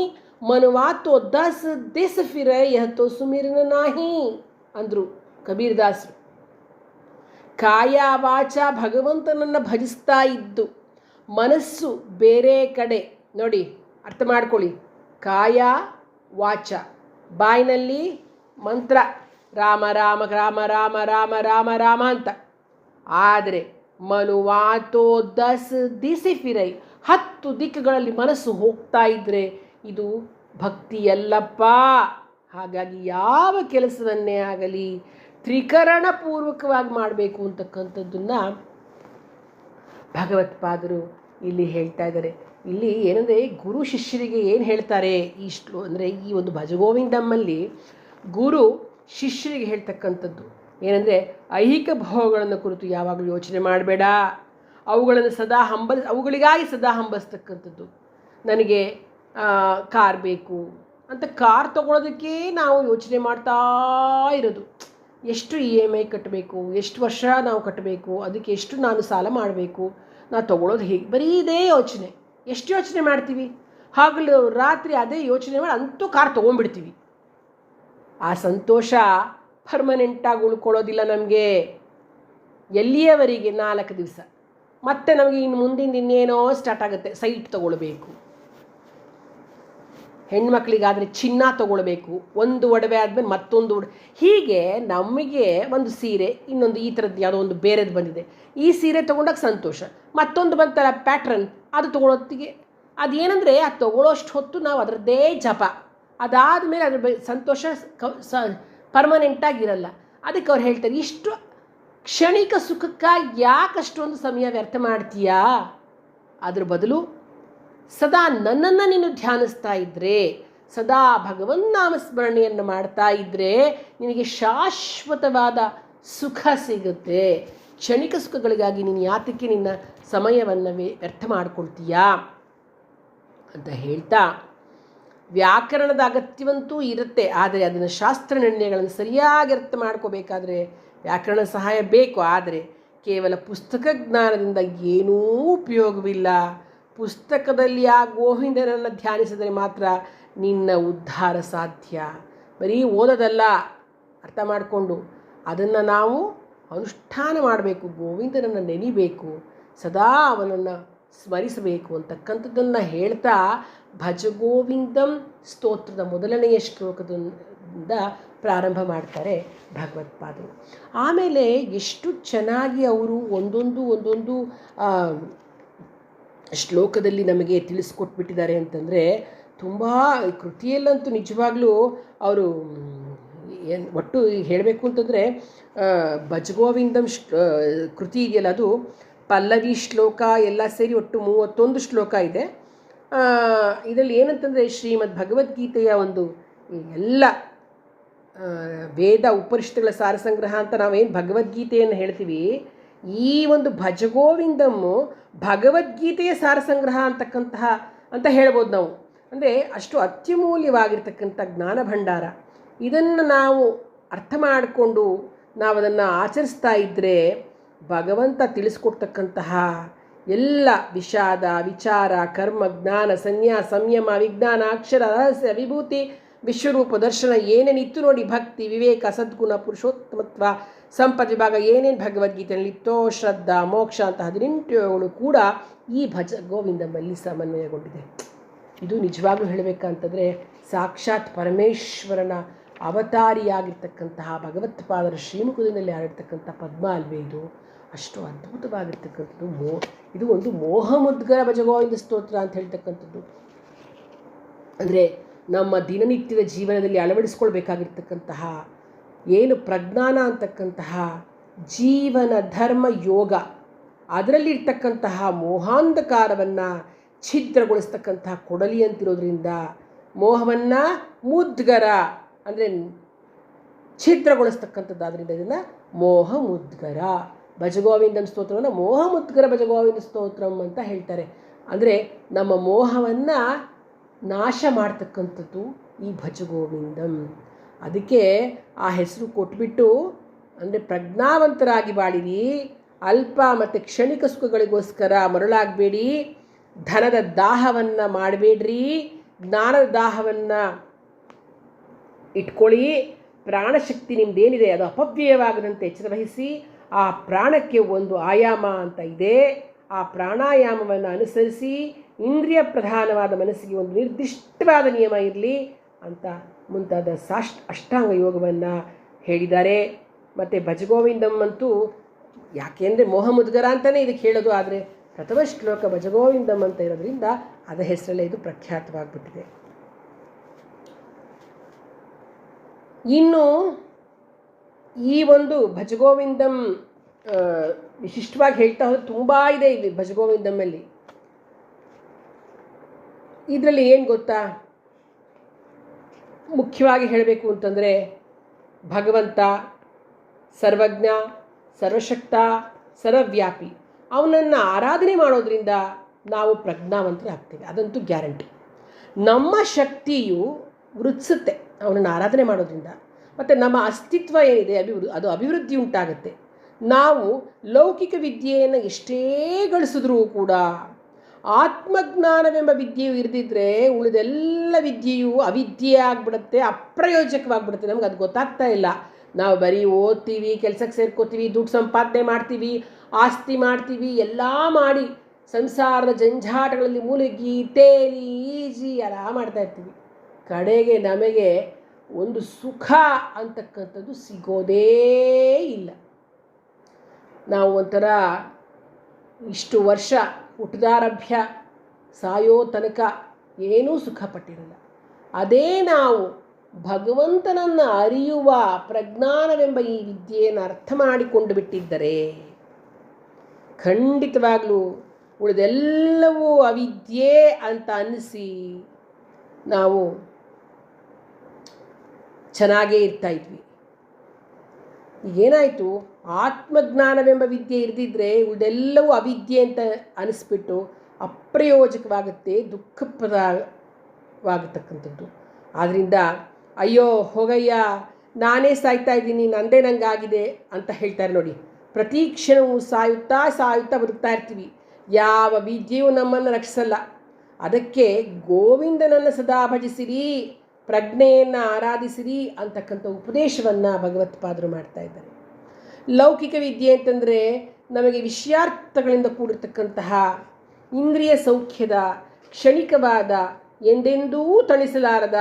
ಮನುವಾ ತೋ 10 ದಿಸ್ ಫಿರೈ ಯಹ ತೋ ಸುಮಿರನ ನಾಹಿ ಅಂದರು ಕಬೀರ್ದಾಸರು. ಕಾಯ ವಾಚ ಭಗವಂತನನ್ನು ಭಜಿಸ್ತಾ ಇದ್ದು ಮನಸ್ಸು ಬೇರೆ ಕಡೆ, ನೋಡಿ ಅರ್ಥ ಮಾಡ್ಕೊಳ್ಳಿ. ಕಾಯ ವಾಚ, ಬಾಯಿನಲ್ಲಿ ಮಂತ್ರ ರಾಮ ರಾಮ ರಾಮ ರಾಮ ರಾಮ ರಾಮ ರಾಮ ಅಂತ, ಆದರೆ ಮನುವಾತೋ 10 ದಿಸಿ ಫಿರೈ, 10 ದಿಕ್ಕುಗಳಲ್ಲಿ ಮನಸ್ಸು ಹೋಗ್ತಾ ಇದ್ದರೆ ಇದು ಭಕ್ತಿಯಲ್ಲಪ್ಪ. ಹಾಗಾಗಿ ಯಾವ ಕೆಲಸವನ್ನೇ ಆಗಲಿ ತ್ರಿಕರಣಪೂರ್ವಕವಾಗಿ ಮಾಡಬೇಕು ಅಂತಕ್ಕಂಥದ್ದನ್ನು ಭಗವತ್ಪಾದರು ಇಲ್ಲಿ ಹೇಳ್ತಾ ಇದ್ದಾರೆ. ಇಲ್ಲಿ ಏನಂದರೆ ಗುರು ಶಿಷ್ಯರಿಗೆ ಏನು ಹೇಳ್ತಾರೆ ಅಂದರೆ ಈ ಒಂದು ಭಜಗೋವಿಂದಮ್ಮಲ್ಲಿ ಗುರು ಶಿಷ್ಯರಿಗೆ ಹೇಳ್ತಕ್ಕಂಥದ್ದು ಏನಂದರೆ ಐಹಿಕ ಭಾವಗಳನ್ನು ಕುರಿತು ಯಾವಾಗಲೂ ಯೋಚನೆ ಮಾಡಬೇಡ, ಅವುಗಳನ್ನು ಅವುಗಳಿಗಾಗಿ ಸದಾ ಹಂಬಲಿಸ್ತಕ್ಕಂಥದ್ದು. ನನಗೆ ಕಾರ್ ಬೇಕು ಅಂತ ಕಾರ್ ತೊಗೊಳೋದಕ್ಕೆ ನಾವು ಯೋಚನೆ ಮಾಡ್ತಾ ಇರೋದು. ಎಷ್ಟು EMI ಕಟ್ಟಬೇಕು, ಎಷ್ಟು ವರ್ಷ ನಾವು ಕಟ್ಟಬೇಕು, ಅದಕ್ಕೆ ಎಷ್ಟು ನಾನು ಸಾಲ ಮಾಡಬೇಕು, ನಾವು ತೊಗೊಳೋದು ಹೇಗೆ, ಬರೀ ಇದೇ ಯೋಚನೆ. ಎಷ್ಟು ಯೋಚನೆ ಮಾಡ್ತೀವಿ, ಹಗಲು ರಾತ್ರಿ ಅದೇ ಯೋಚನೆ ಮಾಡಿ ಅಂತೂ ಕಾರ್ ತೊಗೊಂಡ್ಬಿಡ್ತೀವಿ. ಆ ಸಂತೋಷ ಪರ್ಮನೆಂಟಾಗಿ ಉಳ್ಕೊಳ್ಳೋದಿಲ್ಲ ನಮಗೆ. ಎಲ್ಲಿಯವರೆಗೆ 4 ದಿವಸ, ಮತ್ತೆ ನಮಗೆ ಇನ್ನು ಮುಂದಿನ ಇನ್ನೇನೋ ಸ್ಟಾರ್ಟ್ ಆಗುತ್ತೆ. ಸೈಟ್ ತೊಗೊಳ್ಬೇಕು, ಹೆಣ್ಮಕ್ಳಿಗಾದರೆ ಚಿನ್ನ ತೊಗೊಳ್ಬೇಕು, ಒಂದು ಒಡವೆ ಆದಮೇಲೆ ಮತ್ತೊಂದು ಹೀಗೆ ನಮಗೆ ಒಂದು ಸೀರೆ, ಇನ್ನೊಂದು ಈ ಥರದ್ದು ಯಾವುದೋ ಒಂದು ಬೇರೆದು ಬಂದಿದೆ, ಈ ಸೀರೆ ತೊಗೊಂಡಾಗ ಸಂತೋಷ, ಮತ್ತೊಂದು ಬಂತರ ಪ್ಯಾಟ್ರನ್ ಅದು ತೊಗೊಳೋತ್ತಿಗೆ ಅದೇನೆಂದರೆ ಅದು ತೊಗೊಳ್ಳೋಷ್ಟು ಹೊತ್ತು ನಾವು ಅದರದ್ದೇ ಜಪ, ಅದಾದಮೇಲೆ ಅದ್ರ ಸಂತೋಷ ಪರ್ಮನೆಂಟಾಗಿರಲ್ಲ. ಅದಕ್ಕೆ ಅವ್ರು ಹೇಳ್ತಾರೆ, ಇಷ್ಟು ಕ್ಷಣಿಕ ಸುಖಕ್ಕಾಗಿ ಯಾಕಷ್ಟೊಂದು ಸಮಯ ವ್ಯರ್ಥ ಮಾಡ್ತೀಯಾ, ಅದ್ರ ಬದಲು ಸದಾ ನನ್ನನ್ನು ನೀನು ಧ್ಯಾನಿಸ್ತಾ ಇದ್ದರೆ, ಸದಾ ಭಗವನ್ನಾಮ ಸ್ಮರಣೆಯನ್ನು ಮಾಡ್ತಾ ಇದ್ದರೆ ನಿನಗೆ ಶಾಶ್ವತವಾದ ಸುಖ ಸಿಗುತ್ತೆ. ಕ್ಷಣಿಕ ಸುಖಗಳಿಗಾಗಿ ನೀನು ಯಾತಕ್ಕೆ ನಿನ್ನ ಸಮಯವನ್ನು ವ್ಯರ್ಥ ಮಾಡ್ಕೊಳ್ತೀಯಾ ಅಂತ ಹೇಳ್ತಾ, ವ್ಯಾಕರಣದ ಅಗತ್ಯವಂತೂ ಇರುತ್ತೆ, ಆದರೆ ಅದನ್ನು ಶಾಸ್ತ್ರ ನಿರ್ಣಯಗಳನ್ನು ಸರಿಯಾಗಿ ಅರ್ಥ ಮಾಡ್ಕೋಬೇಕಾದ್ರೆ ವ್ಯಾಕರಣ ಸಹಾಯ ಬೇಕು. ಆದರೆ ಕೇವಲ ಪುಸ್ತಕ ಜ್ಞಾನದಿಂದ ಏನೂ ಉಪಯೋಗವಿಲ್ಲ. ಪುಸ್ತಕದಲ್ಲಿ ಆ ಗೋವಿಂದನನ್ನು ಧ್ಯಾನಿಸಿದರೆ ಮಾತ್ರ ನಿನ್ನ ಉದ್ಧಾರ ಸಾಧ್ಯ. ಬರೀ ಓದೋದಲ್ಲ, ಅರ್ಥ ಮಾಡಿಕೊಂಡು ಅದನ್ನು ನಾವು ಅನುಷ್ಠಾನ ಮಾಡಬೇಕು, ಗೋವಿಂದನನ್ನು ನೆನಿಬೇಕು, ಸದಾ ಅವನನ್ನು ಸ್ಮರಿಸಬೇಕು ಅಂತಕ್ಕಂಥದ್ದನ್ನು ಹೇಳ್ತಾ ಭಜಗೋವಿಂದಂ ಸ್ತೋತ್ರದ ಮೊದಲನೆಯ ಶ್ಲೋಕದಿಂದ ಪ್ರಾರಂಭ ಮಾಡ್ತಾರೆ ಭಗವತ್ಪಾದರು. ಆಮೇಲೆ ಎಷ್ಟು ಚೆನ್ನಾಗಿ ಅವರು ಒಂದೊಂದು ಶ್ಲೋಕದಲ್ಲಿ ನಮಗೆ ತಿಳಿಸ್ಕೊಟ್ಬಿಟ್ಟಿದ್ದಾರೆ ಅಂತಂದರೆ, ತುಂಬ ಕೃತಿಯಲ್ಲಂತೂ ನಿಜವಾಗ್ಲೂ ಅವರು ಒಟ್ಟು ಹೇಳಬೇಕು ಅಂತಂದರೆ ಭಜಗೋವಿಂದಂ ಕೃತಿ ಇದೆಯಲ್ಲ, ಅದು ಪಲ್ಲವಿ ಶ್ಲೋಕ ಎಲ್ಲ ಸೇರಿ ಒಟ್ಟು 31 ಶ್ಲೋಕ ಇದೆ. ಇದರಲ್ಲಿ ಏನಂತಂದರೆ ಶ್ರೀಮದ್ ಭಗವದ್ಗೀತೆಯ ಒಂದು ಎಲ್ಲ ವೇದ ಉಪನಿಷತ್ತುಗಳ ಸಾರಸಂಗ್ರಹ ಅಂತ ನಾವೇನು ಭಗವದ್ಗೀತೆಯನ್ನು ಹೇಳ್ತೀವಿ, ಈ ಒಂದು ಭಜಗೋವಿಂದಮ್ಮು ಭಗವದ್ಗೀತೆಯ ಸಾರಸಂಗ್ರಹ ಅಂತ ಹೇಳ್ಬೋದು ನಾವು. ಅಂದರೆ ಅಷ್ಟು ಅತ್ಯಮೂಲ್ಯವಾಗಿರ್ತಕ್ಕಂಥ ಜ್ಞಾನ ಭಂಡಾರ. ಇದನ್ನು ನಾವು ಅರ್ಥ ಮಾಡಿಕೊಂಡು ನಾವು ಅದನ್ನು ಆಚರಿಸ್ತಾ ಇದ್ದರೆ ಭಗವಂತ ತಿಳಿಸ್ಕೊಡ್ತಕ್ಕಂತಹ ಎಲ್ಲ ವಿಷಾದ, ವಿಚಾರ, ಕರ್ಮ, ಜ್ಞಾನ, ಸಂನ್ಯಾಸ, ಸಂಯಮ, ವಿಜ್ಞಾನ, ಅಕ್ಷರ, ರಹಸ್ಯ, ವಿಭೂತಿ, ವಿಶ್ವರೂಪ ದರ್ಶನ, ಏನೇನಿತ್ತು ನೋಡಿ, ಭಕ್ತಿ, ವಿವೇಕ, ಸದ್ಗುಣ, ಪುರುಷೋತ್ತಮತ್ವ, ಸಂಪತ್ ವಿಭಾಗ, ಏನೇನು ಭಗವದ್ಗೀತೆಯಲ್ಲಿತ್ತೋ, ಶ್ರದ್ಧಾ, ಮೋಕ್ಷ ಅಂತ 18 ಕೂಡ ಈ ಭಜ ಗೋವಿಂದಮ್ಮಲ್ಲಿ ಸಮನ್ವಯಗೊಂಡಿದೆ. ಇದು ನಿಜವಾಗ್ಲೂ ಹೇಳಬೇಕಂತಂದರೆ ಸಾಕ್ಷಾತ್ ಪರಮೇಶ್ವರನ ಅವತಾರಿಯಾಗಿರ್ತಕ್ಕಂತಹ ಭಗವತ್ಪಾದರ ಶ್ರೀಮುಖದಲ್ಲಿ ಆಡಿರ್ತಕ್ಕಂಥ ಪದ್ಮ ಅಲ್ವೇ ಇದು. ಅಷ್ಟು ಅದ್ಭುತವಾಗಿರ್ತಕ್ಕಂಥದ್ದು. ಇದು ಒಂದು ಮೋಹಮುದ್ಗರ ಭಜಗೋವಿಂದ ಸ್ತೋತ್ರ ಅಂತ ಹೇಳ್ತಕ್ಕಂಥದ್ದು. ಅಂದರೆ ನಮ್ಮ ದಿನನಿತ್ಯದ ಜೀವನದಲ್ಲಿ ಅಳವಡಿಸ್ಕೊಳ್ಬೇಕಾಗಿರ್ತಕ್ಕಂತಹ ಏನು ಪ್ರಜ್ಞಾನ ಅಂತಕ್ಕಂತಹ ಜೀವನ ಧರ್ಮ ಯೋಗ, ಅದರಲ್ಲಿರ್ತಕ್ಕಂತಹ ಮೋಹಾಂಧಕಾರವನ್ನು ಛಿದ್ರಗೊಳಿಸ್ತಕ್ಕಂತಹ ಕೊಡಲಿ ಅಂತಿರೋದ್ರಿಂದ ಮೋಹವನ್ನು ಮುದ್ಗರ ಅಂದರೆ ಛಿದ್ರಗೊಳಿಸ್ತಕ್ಕಂಥದ್ದು. ಆದ್ದರಿಂದ ಇದನ್ನು ಮೋಹ ಮುದ್ಗರ ಭಜಗೋವಿಂದನ ಸ್ತೋತ್ರವನ್ನು ಮೋಹಮುದ್ಗರ ಭಜಗೋವಿಂದ ಸ್ತೋತ್ರಂ ಅಂತ ಹೇಳ್ತಾರೆ. ಅಂದರೆ ನಮ್ಮ ಮೋಹವನ್ನು ನಾಶ ಮಾಡ್ತಕ್ಕಂಥದ್ದು ಈ ಭಜಗೋವಿಂದಂ. ಅದಕ್ಕೆ ಆ ಹೆಸರು ಕೊಟ್ಬಿಟ್ಟು, ಅಂದರೆ ಪ್ರಜ್ಞಾವಂತರಾಗಿ ಬಾಳಿರಿ, ಅಲ್ಪ ಮತ್ತು ಕ್ಷಣಿಕ ಸುಖಗಳಿಗೋಸ್ಕರ ಮರಳಾಗಬೇಡಿ, ಧನದ ದಾಹವನ್ನು ಮಾಡಬೇಡ್ರಿ, ಜ್ಞಾನದ ದಾಹವನ್ನು ಇಟ್ಕೊಳ್ಳಿ, ಪ್ರಾಣಶಕ್ತಿ ನಿಮ್ಮದೇನಿದೆ ಅದು ಅಪವ್ಯಯವಾಗದಂತೆ ಎಚ್ಚರ ವಹಿಸಿ. ಆ ಪ್ರಾಣಕ್ಕೆ ಒಂದು ಆಯಾಮ ಅಂತ ಇದೆ, ಆ ಪ್ರಾಣಾಯಾಮವನ್ನು ಅನುಸರಿಸಿ ಇಂದ್ರಿಯ ಪ್ರಧಾನವಾದ ಮನಸ್ಸಿಗೆ ಒಂದು ನಿರ್ದಿಷ್ಟವಾದ ನಿಯಮ ಇರಲಿ ಅಂತ ಮುಂತಾದ ಅಷ್ಟಾಂಗ ಯೋಗವನ್ನು ಹೇಳಿದ್ದಾರೆ. ಮತ್ತು ಭಜಗೋವಿಂದಂ ಅಂತೂ ಯಾಕೆಂದರೆ ಮೋಹಮುದ್ಗರ ಅಂತಲೇ ಇದಕ್ಕೆ ಹೇಳೋದು, ಆದರೆ ಪ್ರಥಮ ಶ್ಲೋಕ ಭಜಗೋವಿಂದಂ ಅಂತ ಇರೋದ್ರಿಂದ ಅದರ ಹೆಸರಲ್ಲೇ ಇದು ಪ್ರಖ್ಯಾತವಾಗಿಬಿಟ್ಟಿದೆ. ಇನ್ನು ಈ ಒಂದು ಭಜಗೋವಿಂದಂ ವಿಶಿಷ್ಟವಾಗಿ ಹೇಳ್ತಾ ಹೋದ್ರೆ ತುಂಬ ಇದೆ ಇಲ್ಲಿ ಭಜಗೋವಿಂದಮ್ಮಲ್ಲಿ. ಇದರಲ್ಲಿ ಏನು ಗೊತ್ತಾ, ಮುಖ್ಯವಾಗಿ ಹೇಳಬೇಕು ಅಂತಂದರೆ ಭಗವಂತ ಸರ್ವಜ್ಞ, ಸರ್ವಶಕ್ತ, ಸರ್ವವ್ಯಾಪಿ. ಅವನನ್ನು ಆರಾಧನೆ ಮಾಡೋದ್ರಿಂದ ನಾವು ಪ್ರಜ್ಞಾವಂತರಾಗ್ತೇವೆ, ಅದಂತೂ ಗ್ಯಾರಂಟಿ. ನಮ್ಮ ಶಕ್ತಿಯು ವೃದ್ಧಿಸುತ್ತೆ ಅವನನ್ನು ಆರಾಧನೆ ಮಾಡೋದ್ರಿಂದ. ಮತ್ತು ನಮ್ಮ ಅಸ್ತಿತ್ವ ಏನಿದೆ ಅದು ಅಭಿವೃದ್ಧಿ ಉಂಟಾಗುತ್ತೆ. ನಾವು ಲೌಕಿಕ ವಿದ್ಯೆಯನ್ನು ಎಷ್ಟೇ ಗಳಿಸಿದ್ರೂ ಕೂಡ ಆತ್ಮಜ್ಞಾನವೆಂಬ ವಿದ್ಯೆಯು ಇರದಿದ್ದರೆ ಉಳಿದೆಲ್ಲ ವಿದ್ಯೆಯು ಅವಿದ್ಯೆ ಆಗಿಬಿಡುತ್ತೆ, ಅಪ್ರಯೋಜಕವಾಗಿಬಿಡುತ್ತೆ. ನಮ್ಗೆ ಅದು ಗೊತ್ತಾಗ್ತಾ ಇಲ್ಲ. ನಾವು ಬರೀ ಓದ್ತೀವಿ, ಕೆಲಸಕ್ಕೆ ಸೇರ್ಕೋತೀವಿ, ದುಡ್ಡು ಸಂಪಾದನೆ ಮಾಡ್ತೀವಿ, ಆಸ್ತಿ ಮಾಡ್ತೀವಿ, ಎಲ್ಲ ಮಾಡಿ ಸಂಸಾರದ ಜಂಜಾಟಗಳಲ್ಲಿ ಮುಳುಗಿ ತೇಲಿ ಈಜಿ ಎಲ್ಲ ಮಾಡ್ತಾ ಇರ್ತೀವಿ. ಕಡೆಗೆ ನಮಗೆ ಒಂದು ಸುಖ ಅಂತಕ್ಕಂಥದ್ದು ಸಿಗೋದೇ ಇಲ್ಲ. ನಾವು ಒಂಥರ ಇಷ್ಟು ವರ್ಷ ಹುಟ್ಟಿದಾರಭ್ಯ ಸಾಯೋ ತನಕ ಏನೂ ಸುಖಪಟ್ಟಿರಲ್ಲ. ಅದೇ ನಾವು ಭಗವಂತನನ್ನು ಅರಿಯುವ ಪ್ರಜ್ಞಾನವೆಂಬ ಈ ವಿದ್ಯೆಯನ್ನು ಅರ್ಥ ಮಾಡಿಕೊಂಡು ಬಿಟ್ಟಿದ್ದರೆ ಖಂಡಿತವಾಗಲೂ ಉಳಿದೆಲ್ಲವೂ ಅವಿದ್ಯೆ ಅಂತ ಅನ್ನಿಸಿ ನಾವು ಚೆನ್ನಾಗೇ ಇರ್ತಾಯಿದ್ವಿ. ಈಗೇನಾಯಿತು, ಆತ್ಮಜ್ಞಾನವೆಂಬ ವಿದ್ಯೆ ಇರದಿದ್ದರೆ ಉಳಿದೆಲ್ಲವೂ ಅವಿದ್ಯೆ ಅಂತ ಅನಿಸ್ಬಿಟ್ಟು ಅಪ್ರಯೋಜಕವಾಗುತ್ತೆ, ದುಃಖಪ್ರದವಾಗತಕ್ಕಂಥದ್ದು. ಆದ್ದರಿಂದ ಅಯ್ಯೋ ಹೋಗಯ್ಯ, ನಾನೇ ಸಾಯ್ತಾ ಇದ್ದೀನಿ, ನಂದೇ ನಂಗಾಗಿದೆ ಅಂತ ಹೇಳ್ತಾರೆ ನೋಡಿ. ಪ್ರತಿ ಕ್ಷಣವೂ ಸಾಯುತ್ತಾ ಸಾಯುತ್ತಾ ಬದುಕ್ತಾ ಇರ್ತೀವಿ. ಯಾವ ವಿದ್ಯೆಯೂ ನಮ್ಮನ್ನು ರಕ್ಷಿಸಲ್ಲ. ಅದಕ್ಕೆ ಗೋವಿಂದನನ್ನು ಸದಾ ಭಜಿಸಿರಿ, ಪ್ರಜ್ಞೆಯನ್ನು ಆರಾಧಿಸಿರಿ ಅಂತಕ್ಕಂಥ ಉಪದೇಶವನ್ನು ಭಗವತ್ಪಾದರು ಮಾಡ್ತಾ ಇದ್ದಾರೆ. ಲೌಕಿಕ ವಿದ್ಯೆ ಅಂತಂದರೆ ನಮಗೆ ವಿಷಯಾರ್ಥಗಳಿಂದ ಕೂಡಿರ್ತಕ್ಕಂತಹ ಇಂದ್ರಿಯ ಸೌಖ್ಯದ ಕ್ಷಣಿಕವಾದ, ಎಂದೆಂದೂ ತಣಿಸಲಾರದ,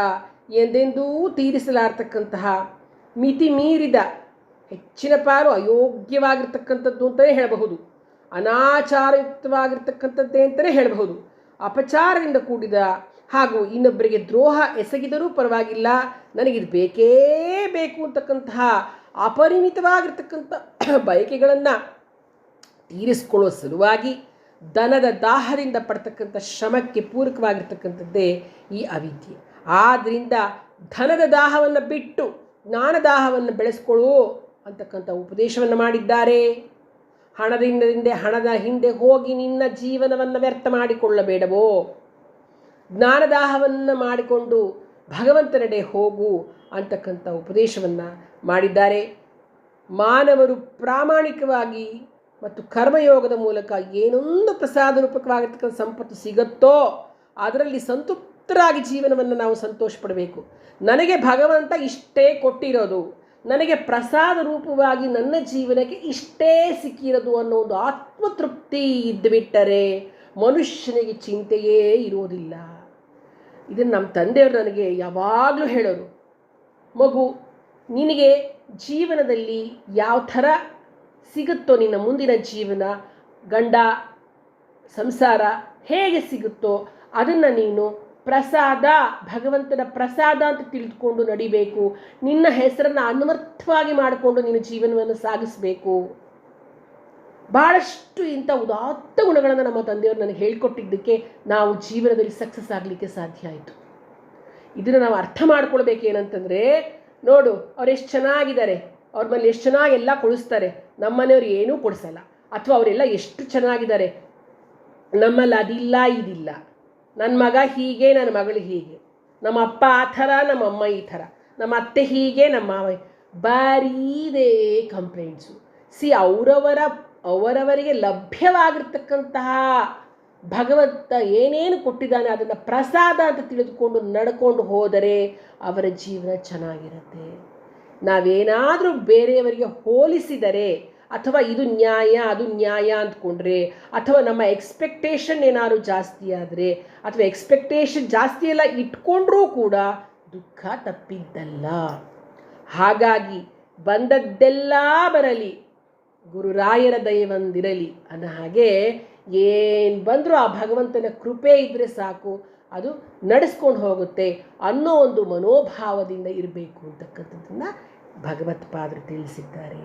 ಎಂದೆಂದೂ ತೀರಿಸಲಾರತಕ್ಕಂತಹ ಮಿತಿ ಮೀರಿದ ಹೆಚ್ಚಿನ ಪಾಲು ಅಯೋಗ್ಯವಾಗಿರ್ತಕ್ಕಂಥದ್ದು ಅಂತಲೇ ಹೇಳಬಹುದು, ಅನಾಚಾರಯುಕ್ತವಾಗಿರ್ತಕ್ಕಂಥದ್ದೇ ಅಂತಲೇ ಹೇಳಬಹುದು, ಅಪಚಾರದಿಂದ ಕೂಡಿದ ಹಾಗೂ ಇನ್ನೊಬ್ಬರಿಗೆ ದ್ರೋಹ ಎಸಗಿದರೂ ಪರವಾಗಿಲ್ಲ, ನನಗಿದು ಬೇಕೇ ಬೇಕು ಅಂತಕ್ಕಂತಹ ಅಪರಿಮಿತವಾಗಿರ್ತಕ್ಕಂಥ ಬಯಕೆಗಳನ್ನು ತೀರಿಸಿಕೊಳ್ಳೋ ಸಲುವಾಗಿ ದನದ ದಾಹದಿಂದ ಪಡ್ತಕ್ಕಂಥ ಶ್ರಮಕ್ಕೆ ಪೂರಕವಾಗಿರ್ತಕ್ಕಂಥದ್ದೇ ಈ ಅವಿದ್ಯೆ. ಆದ್ದರಿಂದ ಧನದ ದಾಹವನ್ನು ಬಿಟ್ಟು ಜ್ಞಾನದಾಹವನ್ನು ಬೆಳೆಸ್ಕೊಳ್ಳು ಅಂತಕ್ಕಂಥ ಉಪದೇಶವನ್ನು ಮಾಡಿದ್ದಾರೆ. ಹಣದ ಹಿಂದೆ ಹೋಗಿ ನಿನ್ನ ಜೀವನವನ್ನು ವ್ಯರ್ಥ ಮಾಡಿಕೊಳ್ಳಬೇಡವೋ, ಜ್ಞಾನದಾಹವನ್ನು ಮಾಡಿಕೊಂಡು ಭಗವಂತನೆಡೆ ಹೋಗು ಅಂತಕ್ಕಂಥ ಉಪದೇಶವನ್ನು ಮಾಡಿದ್ದಾರೆ. ಮಾನವರು ಪ್ರಾಮಾಣಿಕವಾಗಿ ಮತ್ತು ಕರ್ಮಯೋಗದ ಮೂಲಕ ಏನೊಂದು ಪ್ರಸಾದ ರೂಪಕವಾಗಿರ್ತಕ್ಕಂಥ ಸಂಪತ್ತು ಸಿಗುತ್ತೋ ಅದರಲ್ಲಿ ಸಂತೃಪ್ತರಾಗಿ ಜೀವನವನ್ನು ನಾವು ಸಂತೋಷ ಪಡಬೇಕು. ನನಗೆ ಭಗವಂತ ಇಷ್ಟೇ ಕೊಟ್ಟಿರೋದು, ನನಗೆ ಪ್ರಸಾದ ರೂಪವಾಗಿ ನನ್ನ ಜೀವನಕ್ಕೆ ಇಷ್ಟೇ ಸಿಕ್ಕಿರೋದು ಅನ್ನೋ ಒಂದು ಆತ್ಮತೃಪ್ತಿ ಇದ್ದುಬಿಟ್ಟರೆ ಮನುಷ್ಯನಿಗೆ ಚಿಂತೆಯೇ ಇರೋದಿಲ್ಲ. ಇದನ್ನು ನಮ್ಮ ತಂದೆಯವರು ನನಗೆ ಯಾವಾಗಲೂ ಹೇಳೋರು, ಮಗು ನಿನಗೆ ಜೀವನದಲ್ಲಿ ಯಾವ ಥರ ಸಿಗುತ್ತೋ ನಿನ್ನ ಮುಂದಿನ ಜೀವನ, ಗಂಡ ಸಂಸಾರ ಹೇಗೆ ಸಿಗುತ್ತೋ ಅದನ್ನು ನೀನು ಪ್ರಸಾದ, ಭಗವಂತನ ಪ್ರಸಾದ ಅಂತ ತಿಳಿದುಕೊಂಡು ನಡಿಬೇಕು. ನಿನ್ನ ಹೆಸರನ್ನು ಅನ್ವರ್ಥವಾಗಿ ಮಾಡಿಕೊಂಡು ನಿನ್ನ ಜೀವನವನ್ನು ಸಾಗಿಸಬೇಕು. ಭಾಳಷ್ಟು ಇಂಥ ಉದಾತ್ತ ಗುಣಗಳನ್ನು ನಮ್ಮ ತಂದೆಯವರು ನನಗೆ ಹೇಳಿಕೊಟ್ಟಿದ್ದಕ್ಕೆ ನಾವು ಜೀವನದಲ್ಲಿ ಸಕ್ಸಸ್ ಆಗಲಿಕ್ಕೆ ಸಾಧ್ಯ ಆಯಿತು. ಇದನ್ನು ನಾವು ಅರ್ಥ ಮಾಡ್ಕೊಳ್ಬೇಕೇನಂತಂದರೆ, ನೋಡು ಅವ್ರು ಎಷ್ಟು ಚೆನ್ನಾಗಿದ್ದಾರೆ, ಅವ್ರ ಮೇಲೆ ಎಷ್ಟು ಚೆನ್ನಾಗಿ ಎಲ್ಲ ಕೊಡಿಸ್ತಾರೆ, ನಮ್ಮನೆಯವ್ರು ಏನೂ ಕೊಡಿಸಲ್ಲ. ಅಥವಾ ಅವರೆಲ್ಲ ಎಷ್ಟು ಚೆನ್ನಾಗಿದ್ದಾರೆ, ನಮ್ಮಲ್ಲಿ ಅದಿಲ್ಲ ಇದಿಲ್ಲ, ನನ್ನ ಮಗ ಹೀಗೆ, ನನ್ನ ಮಗಳು ಹೀಗೆ, ನಮ್ಮ ಅಪ್ಪ ಆ ಥರ, ನಮ್ಮ ಅಮ್ಮ ಈ ಥರ, ನಮ್ಮ ಅತ್ತೆ ಹೀಗೆ, ನಮ್ಮ ಮಾವ ಬರೀದೇ ಕಂಪ್ಲೇಂಟ್ಸು. ಅವರವರಿಗೆ ಲಭ್ಯವಾಗಿರ್ತಕ್ಕಂತಹ ಭಗವಂತ ಏನೇನು ಕೊಟ್ಟಿದ್ದಾನೆ ಅದನ್ನು ಪ್ರಸಾದ ಅಂತ ತಿಳಿದುಕೊಂಡು ನಡ್ಕೊಂಡು ಹೋದರೆ ಅವರ ಜೀವನ ಚೆನ್ನಾಗಿರುತ್ತೆ. ನಾವೇನಾದರೂ ಬೇರೆಯವರಿಗೆ ಹೋಲಿಸಿದರೆ ಅಥವಾ ಇದು ನ್ಯಾಯ ಅದು ನ್ಯಾಯ ಅಂದ್ಕೊಂಡ್ರೆ, ಅಥವಾ ನಮ್ಮ ಎಕ್ಸ್ಪೆಕ್ಟೇಷನ್ ಏನಾದ್ರು ಜಾಸ್ತಿ ಆದರೆ, ಅಥವಾ ಎಕ್ಸ್ಪೆಕ್ಟೇಷನ್ ಜಾಸ್ತಿ ಎಲ್ಲ ಇಟ್ಕೊಂಡ್ರೂ ಕೂಡ ದುಃಖ ತಪ್ಪಿದ್ದಲ್ಲ. ಹಾಗಾಗಿ ಬಂದದ್ದೆಲ್ಲ ಬರಲಿ, ಗುರುರಾಯರ ದಯವಂದಿರಲಿ ಅನ್ನೋ ಹಾಗೆ ಏನು ಬಂದರೂ ಆ ಭಗವಂತನ ಕೃಪೆ ಇದ್ದರೆ ಸಾಕು, ಅದು ನಡೆಸ್ಕೊಂಡು ಹೋಗುತ್ತೆ ಅನ್ನೋ ಒಂದು ಮನೋಭಾವದಿಂದ ಇರಬೇಕು ಅಂತಕ್ಕಂಥದ್ದನ್ನು ಭಗವತ್ಪಾದರು ತಿಳಿಸಿದ್ದಾರೆ.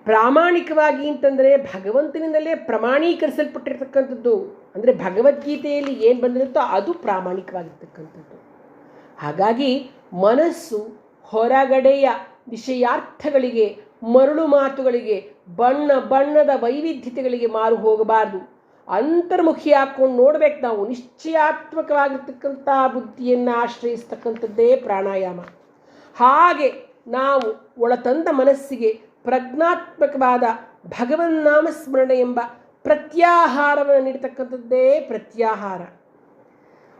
ಪ್ರಾಮಾಣಿಕವಾಗಿ ಅಂತಂದರೆ ಭಗವಂತನಿಂದಲೇ ಪ್ರಮಾಣೀಕರಿಸಲ್ಪಟ್ಟಿರ್ತಕ್ಕಂಥದ್ದು. ಅಂದರೆ ಭಗವದ್ಗೀತೆಯಲ್ಲಿ ಏನು ಬಂದಿರುತ್ತೋ ಅದು ಪ್ರಾಮಾಣಿಕವಾಗಿರ್ತಕ್ಕಂಥದ್ದು. ಹಾಗಾಗಿ ಮನಸ್ಸು ಹೊರಗಡೆಯ ವಿಷಯಾರ್ಥಗಳಿಗೆ, ಮರಳು ಮಾತುಗಳಿಗೆ, ಬಣ್ಣ ಬಣ್ಣದ ವೈವಿಧ್ಯತೆಗಳಿಗೆ ಮಾರು ಹೋಗಬಾರ್ದು. ಅಂತರ್ಮುಖಿ ಹಾಕ್ಕೊಂಡು ನೋಡ್ಬೇಕು. ನಾವು ನಿಶ್ಚಯಾತ್ಮಕವಾಗಿರ್ತಕ್ಕಂಥ ಬುದ್ಧಿಯನ್ನು ಆಶ್ರಯಿಸ್ತಕ್ಕಂಥದ್ದೇ ಪ್ರಾಣಾಯಾಮ. ಹಾಗೆ ನಾವು ಒಳತಂದ ಮನಸ್ಸಿಗೆ ಪ್ರಜ್ಞಾತ್ಮಕವಾದ ಭಗವನ್ನಾಮಸ್ಮರಣೆ ಎಂಬ ಪ್ರತ್ಯಾಹಾರವನ್ನು ನೀಡತಕ್ಕಂಥದ್ದೇ ಪ್ರತ್ಯಾಹಾರ.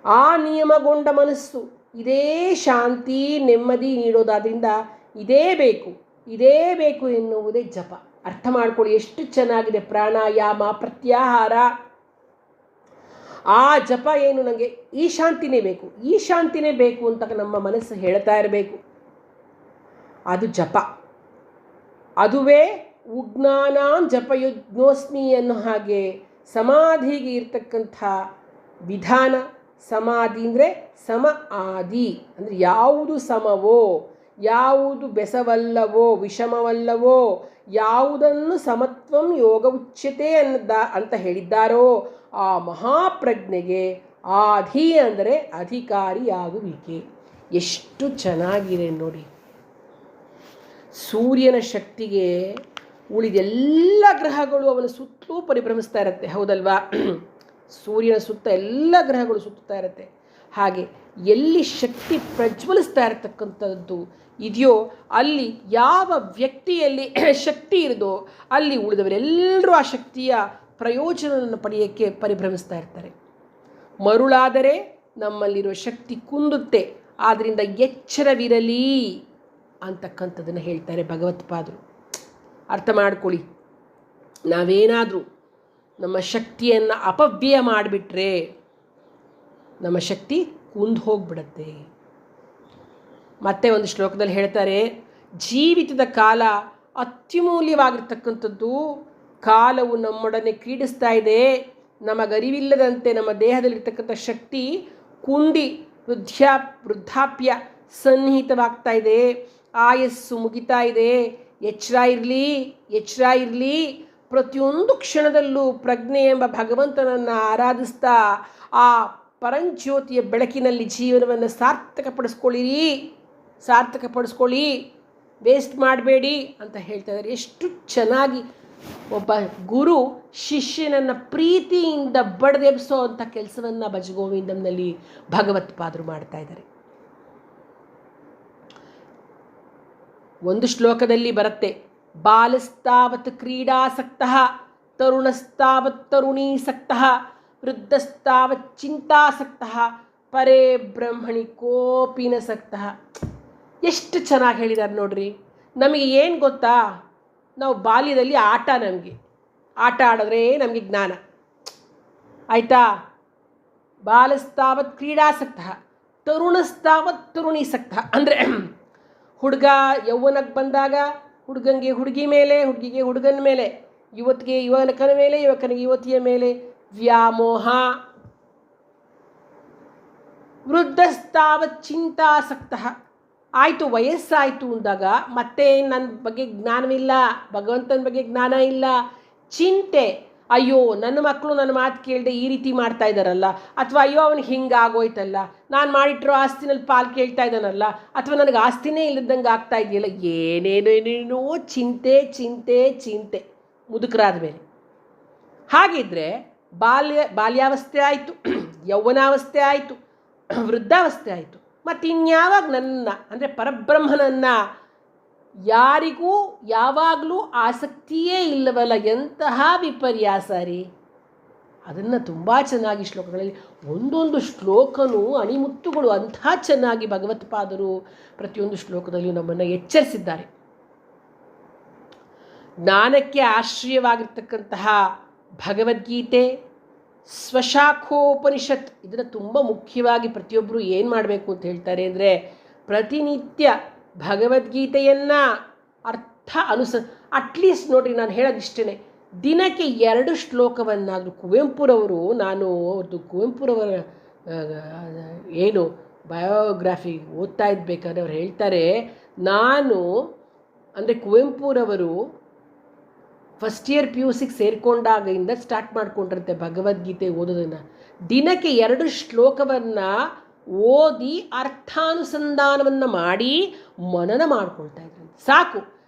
ಆ ನಿಯಮಗೊಂಡ ಮನಸ್ಸು ಇದೇ ಶಾಂತಿ ನೆಮ್ಮದಿ ನೀಡೋದಾದ್ರಿಂದ ಇದೇ ಬೇಕು ಎನ್ನುವುದೇ ಜಪ. ಅರ್ಥ ಮಾಡ್ಕೊಳ್ಳಿ ಎಷ್ಟು ಚೆನ್ನಾಗಿದೆ ಪ್ರಾಣಾಯಾಮ, ಪ್ರತ್ಯಾಹಾರ. ಆ ಜಪ ಏನು, ನನಗೆ ಈ ಶಾಂತಿನೇ ಬೇಕು ಅಂತ ನಮ್ಮ ಮನಸ್ಸು ಹೇಳ್ತಾ ಇರಬೇಕು. ಅದು ಜಪ. ಅದುವೇ ಉಜ್ಞಾನಾಂ ಜಪಯುಜ್ಞೋಸ್ಮಿ ಅನ್ನೋ ಹಾಗೆ ಸಮಾಧಿಗೆ ಇರ್ತಕ್ಕಂಥ ವಿಧಾನ. ಸಮಾಧಿ ಅಂದರೆ ಸಮ ಆದಿ ಅಂದರೆ ಯಾವುದು ಸಮವೋ, ಯಾವುದು ಬೆಸವಲ್ಲವೋ, ವಿಷಮವಲ್ಲವೋ, ಯಾವುದನ್ನು ಸಮತ್ವಂ ಯೋಗ ಉಚ್ಯತೆ ಅಂತ ಹೇಳಿದ್ದಾರೋ ಆ ಮಹಾಪ್ರಜ್ಞೆಗೆ ಆಧಿ ಅಂದರೆ ಅಧಿಕಾರಿಯಾಗುವಿಕೆ. ಎಷ್ಟು ಚೆನ್ನಾಗಿದೆ ನೋಡಿ. ಸೂರ್ಯನ ಶಕ್ತಿಗೆ ಉಳಿದೆಲ್ಲ ಗ್ರಹಗಳು ಅವನ ಸುತ್ತಲೂ ಪರಿಭ್ರಮಿಸ್ತಾ ಇರುತ್ತೆ, ಹೌದಲ್ವಾ? ಸೂರ್ಯನ ಸುತ್ತ ಎಲ್ಲ ಗ್ರಹಗಳು ಸುತ್ತಾ ಇರುತ್ತೆ. ಹಾಗೆ ಎಲ್ಲಿ ಶಕ್ತಿ ಪ್ರಜ್ವಲಿಸ್ತಾ ಇರತಕ್ಕಂಥದ್ದು ಇದೆಯೋ ಅಲ್ಲಿ ಯಾವ ವ್ಯಕ್ತಿಯಲ್ಲಿ ಶಕ್ತಿ ಇರೋದೋ ಅಲ್ಲಿ ಉಳಿದವರೆಲ್ಲರೂ ಆ ಶಕ್ತಿಯ ಪ್ರಯೋಜನವನ್ನು ಪಡೆಯೋಕ್ಕೆ ಪರಿಭ್ರಮಿಸ್ತಾ ಇರ್ತಾರೆ. ಮರುಳಾದರೆ ನಮ್ಮಲ್ಲಿರುವ ಶಕ್ತಿ ಕುಂದುತ್ತೆ, ಆದ್ದರಿಂದ ಎಚ್ಚರವಿರಲಿ ಅಂತಕ್ಕಂಥದ್ದನ್ನು ಹೇಳ್ತಾರೆ ಭಗವತ್ಪಾದರು. ಅರ್ಥ ಮಾಡ್ಕೊಳ್ಳಿ. ನಾವೇನಾದರೂ ನಮ್ಮ ಶಕ್ತಿಯನ್ನು ಅಪವ್ಯಯ ಮಾಡಿಬಿಟ್ರೆ ನಮ್ಮ ಶಕ್ತಿ ಕುಂದು ಹೋಗ್ಬಿಡತ್ತೆ. ಮತ್ತೆ ಒಂದು ಶ್ಲೋಕದಲ್ಲಿ ಹೇಳ್ತಾರೆ, ಜೀವಿತದ ಕಾಲ ಅತ್ಯಮೂಲ್ಯವಾಗಿರ್ತಕ್ಕಂಥದ್ದು. ಕಾಲವು ನಮ್ಮೊಡನೆ ಕ್ರೀಡಿಸ್ತಾ ಇದೆ. ನಮಗರಿವಿಲ್ಲದಂತೆ ನಮ್ಮ ದೇಹದಲ್ಲಿರ್ತಕ್ಕಂಥ ಶಕ್ತಿ ಕುಂದಿ ವೃದ್ಧಾಪ್ಯ ಸನ್ನಿಹಿತವಾಗ್ತಾ ಇದೆ. ಆಯಸ್ಸು ಮುಗಿತಾ ಇದೆ. ಎಚ್ಚರ ಇರಲಿ. ಪ್ರತಿಯೊಂದು ಕ್ಷಣದಲ್ಲೂ ಪ್ರಜ್ಞೆ ಎಂಬ ಭಗವಂತನನ್ನು ಆರಾಧಿಸ್ತಾ ಆ ಪರಂಜ್ಯೋತಿಯ ಬೆಳಕಿನಲ್ಲಿ ಜೀವನವನ್ನು ಸಾರ್ಥಕಪಡಿಸ್ಕೊಳ್ಳಿ, ವೇಸ್ಟ್ ಮಾಡಬೇಡಿ ಅಂತ ಹೇಳ್ತಾ ಇದ್ದಾರೆ. ಎಷ್ಟು ಚೆನ್ನಾಗಿ ಒಬ್ಬ ಗುರು ಶಿಷ್ಯನನ್ನು ಪ್ರೀತಿಯಿಂದ ಬಡದೆಬ್ಸೋ ಅಂಥ ಕೆಲಸವನ್ನು ಭಜಗೋವಿಂದಂನಲ್ಲಿ ಭಗವತ್ಪಾದರು ಮಾಡ್ತಾ ಇದ್ದಾರೆ. ಒಂದು ಶ್ಲೋಕದಲ್ಲಿ ಬರುತ್ತೆ, ಬಾಲಸ್ತಾವತ್ ಕ್ರೀಡಾಸಕ್ತಃ ತರುಣಸ್ತಾವತ್ ತರುಣೀಸಕ್ತಃ ವೃದ್ಧಸ್ತಾವತ್ ಚಿಂತಾಸಕ್ತಃ ಪರೇ ಬ್ರಹ್ಮಣಿ ಕೋಪಿನ ಸಕ್ತಃ. ಎಷ್ಟು ಚೆನ್ನಾಗಿ ಹೇಳಿದ್ದಾರೆ ನೋಡ್ರಿ. ನಮಗೆ ಏನು ಗೊತ್ತಾ, ನಾವು ಬಾಲ್ಯದಲ್ಲಿ ಆಟ ಆಡಿದ್ರೆ ನಮಗೆ ಜ್ಞಾನ ಆಯಿತಾ. ಬಾಲಸ್ತಾವತ್ ಕ್ರೀಡಾಸಕ್ತಃ ತರುಣಸ್ತಾವತ್ ತರುಣೀಸಕ್ತಃ ಅಂದರೆ ಹುಡುಗ ಯೌವನಕ್ಕೆ ಬಂದಾಗ ಹುಡುಗನಿಗೆ ಹುಡುಗಿ ಮೇಲೆ, ಹುಡುಗಿಗೆ ಹುಡುಗನ ಮೇಲೆ, ಯುವತಿಗೆ ಯುವಕನ ಮೇಲೆ, ಯುವಕನಿಗೆ ಯುವತಿಯ ಮೇಲೆ ವ್ಯಾಮೋಹ. ವೃದ್ಧಸ್ತಾವತ್ ಚಿಂತಾಸಕ್ತಃ ಆಯಿತು, ವಯಸ್ಸಾಯಿತು ಅಂದಾಗ ಮತ್ತೆ ನನ್ನ ಬಗ್ಗೆ ಜ್ಞಾನವಿಲ್ಲ, ಭಗವಂತನ ಬಗ್ಗೆ ಜ್ಞಾನ ಇಲ್ಲ, ಚಿಂತೆ. ಅಯ್ಯೋ ನನ್ನ ಮಕ್ಕಳು ನನ್ನ ಮಾತು ಕೇಳದೆ ಈ ರೀತಿ ಮಾಡ್ತಾ ಇದ್ದಾರಲ್ಲ, ಅಥವಾ ಅಯ್ಯೋ ಅವನಿಗೆ ಹಿಂಗಾಗೋಯ್ತಲ್ಲ, ನಾನು ಮಾಡಿಟ್ಟಿರೋ ಆಸ್ತಿನಲ್ಲಿ ಪಾಲು ಕೇಳ್ತಾ ಇದ್ದಾನಲ್ಲ, ಅಥವಾ ನನಗೆ ಆಸ್ತಿನೇ ಇಲ್ಲದಂಗೆ ಆಗ್ತಾ ಇದೆಯಲ್ಲ, ಏನೇನೇನೇನೋ ಚಿಂತೆ ಮುದುಕರಾದ ಮೇಲೆ. ಹಾಗಿದ್ರೆ ಬಾಲ್ಯಾವಸ್ಥೆ ಆಯಿತು, ಯೌವನಾವಸ್ಥೆ ಆಯಿತು, ವೃದ್ಧಾವಸ್ಥೆ ಆಯಿತು, ಮತ್ತು ಇನ್ಯಾವಾಗ ನನ್ನ ಅಂದರೆ ಪರಬ್ರಹ್ಮನನ್ನು ಯಾರಿಗೂ ಯಾವಾಗಲೂ ಆಸಕ್ತಿಯೇ ಇಲ್ಲವಲ್ಲ, ಎಂತಹ ವಿಪರ್ಯಾಸ ರೀ. ಅದನ್ನು ತುಂಬ ಚೆನ್ನಾಗಿ ಶ್ಲೋಕಗಳಲ್ಲಿ ಒಂದೊಂದು ಶ್ಲೋಕನೂ ಅಣಿಮುತ್ತುಗಳು ಅಂಥ ಚೆನ್ನಾಗಿ ಭಗವತ್ಪಾದರು ಪ್ರತಿಯೊಂದು ಶ್ಲೋಕದಲ್ಲಿಯೂ ನಮ್ಮನ್ನು ಎಚ್ಚರಿಸಿದ್ದಾರೆ. ಜ್ಞಾನಕ್ಕೆ ಆಶ್ರಯವಾಗಿರ್ತಕ್ಕಂತಹ ಭಗವದ್ಗೀತೆ, ಸ್ವಶಾಖೋಪನಿಷತ್, ಇದನ್ನು ತುಂಬ ಮುಖ್ಯವಾಗಿ ಪ್ರತಿಯೊಬ್ಬರು ಏನು ಮಾಡಬೇಕು ಅಂತ ಹೇಳ್ತಾರೆ ಅಂದರೆ, ಪ್ರತಿನಿತ್ಯ ಭಗವದ್ಗೀತೆಯನ್ನು ಅಟ್ಲೀಸ್ಟ್ ನೋಡಿರಿ, ನಾನು ಹೇಳೋದಿಷ್ಟೇ, ದಿನಕ್ಕೆ 2 ಶ್ಲೋಕವನ್ನಾದರೂ ಕುವೆಂಪುರವರು ಏನು ಬಯೋಗ್ರಾಫಿ ಓದ್ತಾ ಇದ್ಬೇಕಾದ್ರೆ ಅವ್ರು ಹೇಳ್ತಾರೆ, ನಾನು ಅಂದರೆ ಕುವೆಂಪುರವರು ಫಸ್ಟ್ ಇಯರ್ PUCಗೆ ಸೇರಿಕೊಂಡಾಗಿಂದ ಸ್ಟಾರ್ಟ್ ಮಾಡ್ಕೊಂಡಿರುತ್ತೆ ಭಗವದ್ಗೀತೆ ಓದೋದನ್ನು. ದಿನಕ್ಕೆ 2 ಶ್ಲೋಕವನ್ನು ಓದಿ ಅರ್ಥಾನುಸಂಧಾನವನ್ನು ಮಾಡಿ ಮನನ ಮಾಡ್ಕೊಳ್ತಾ ಇದ್ರು. ಸಾಕು,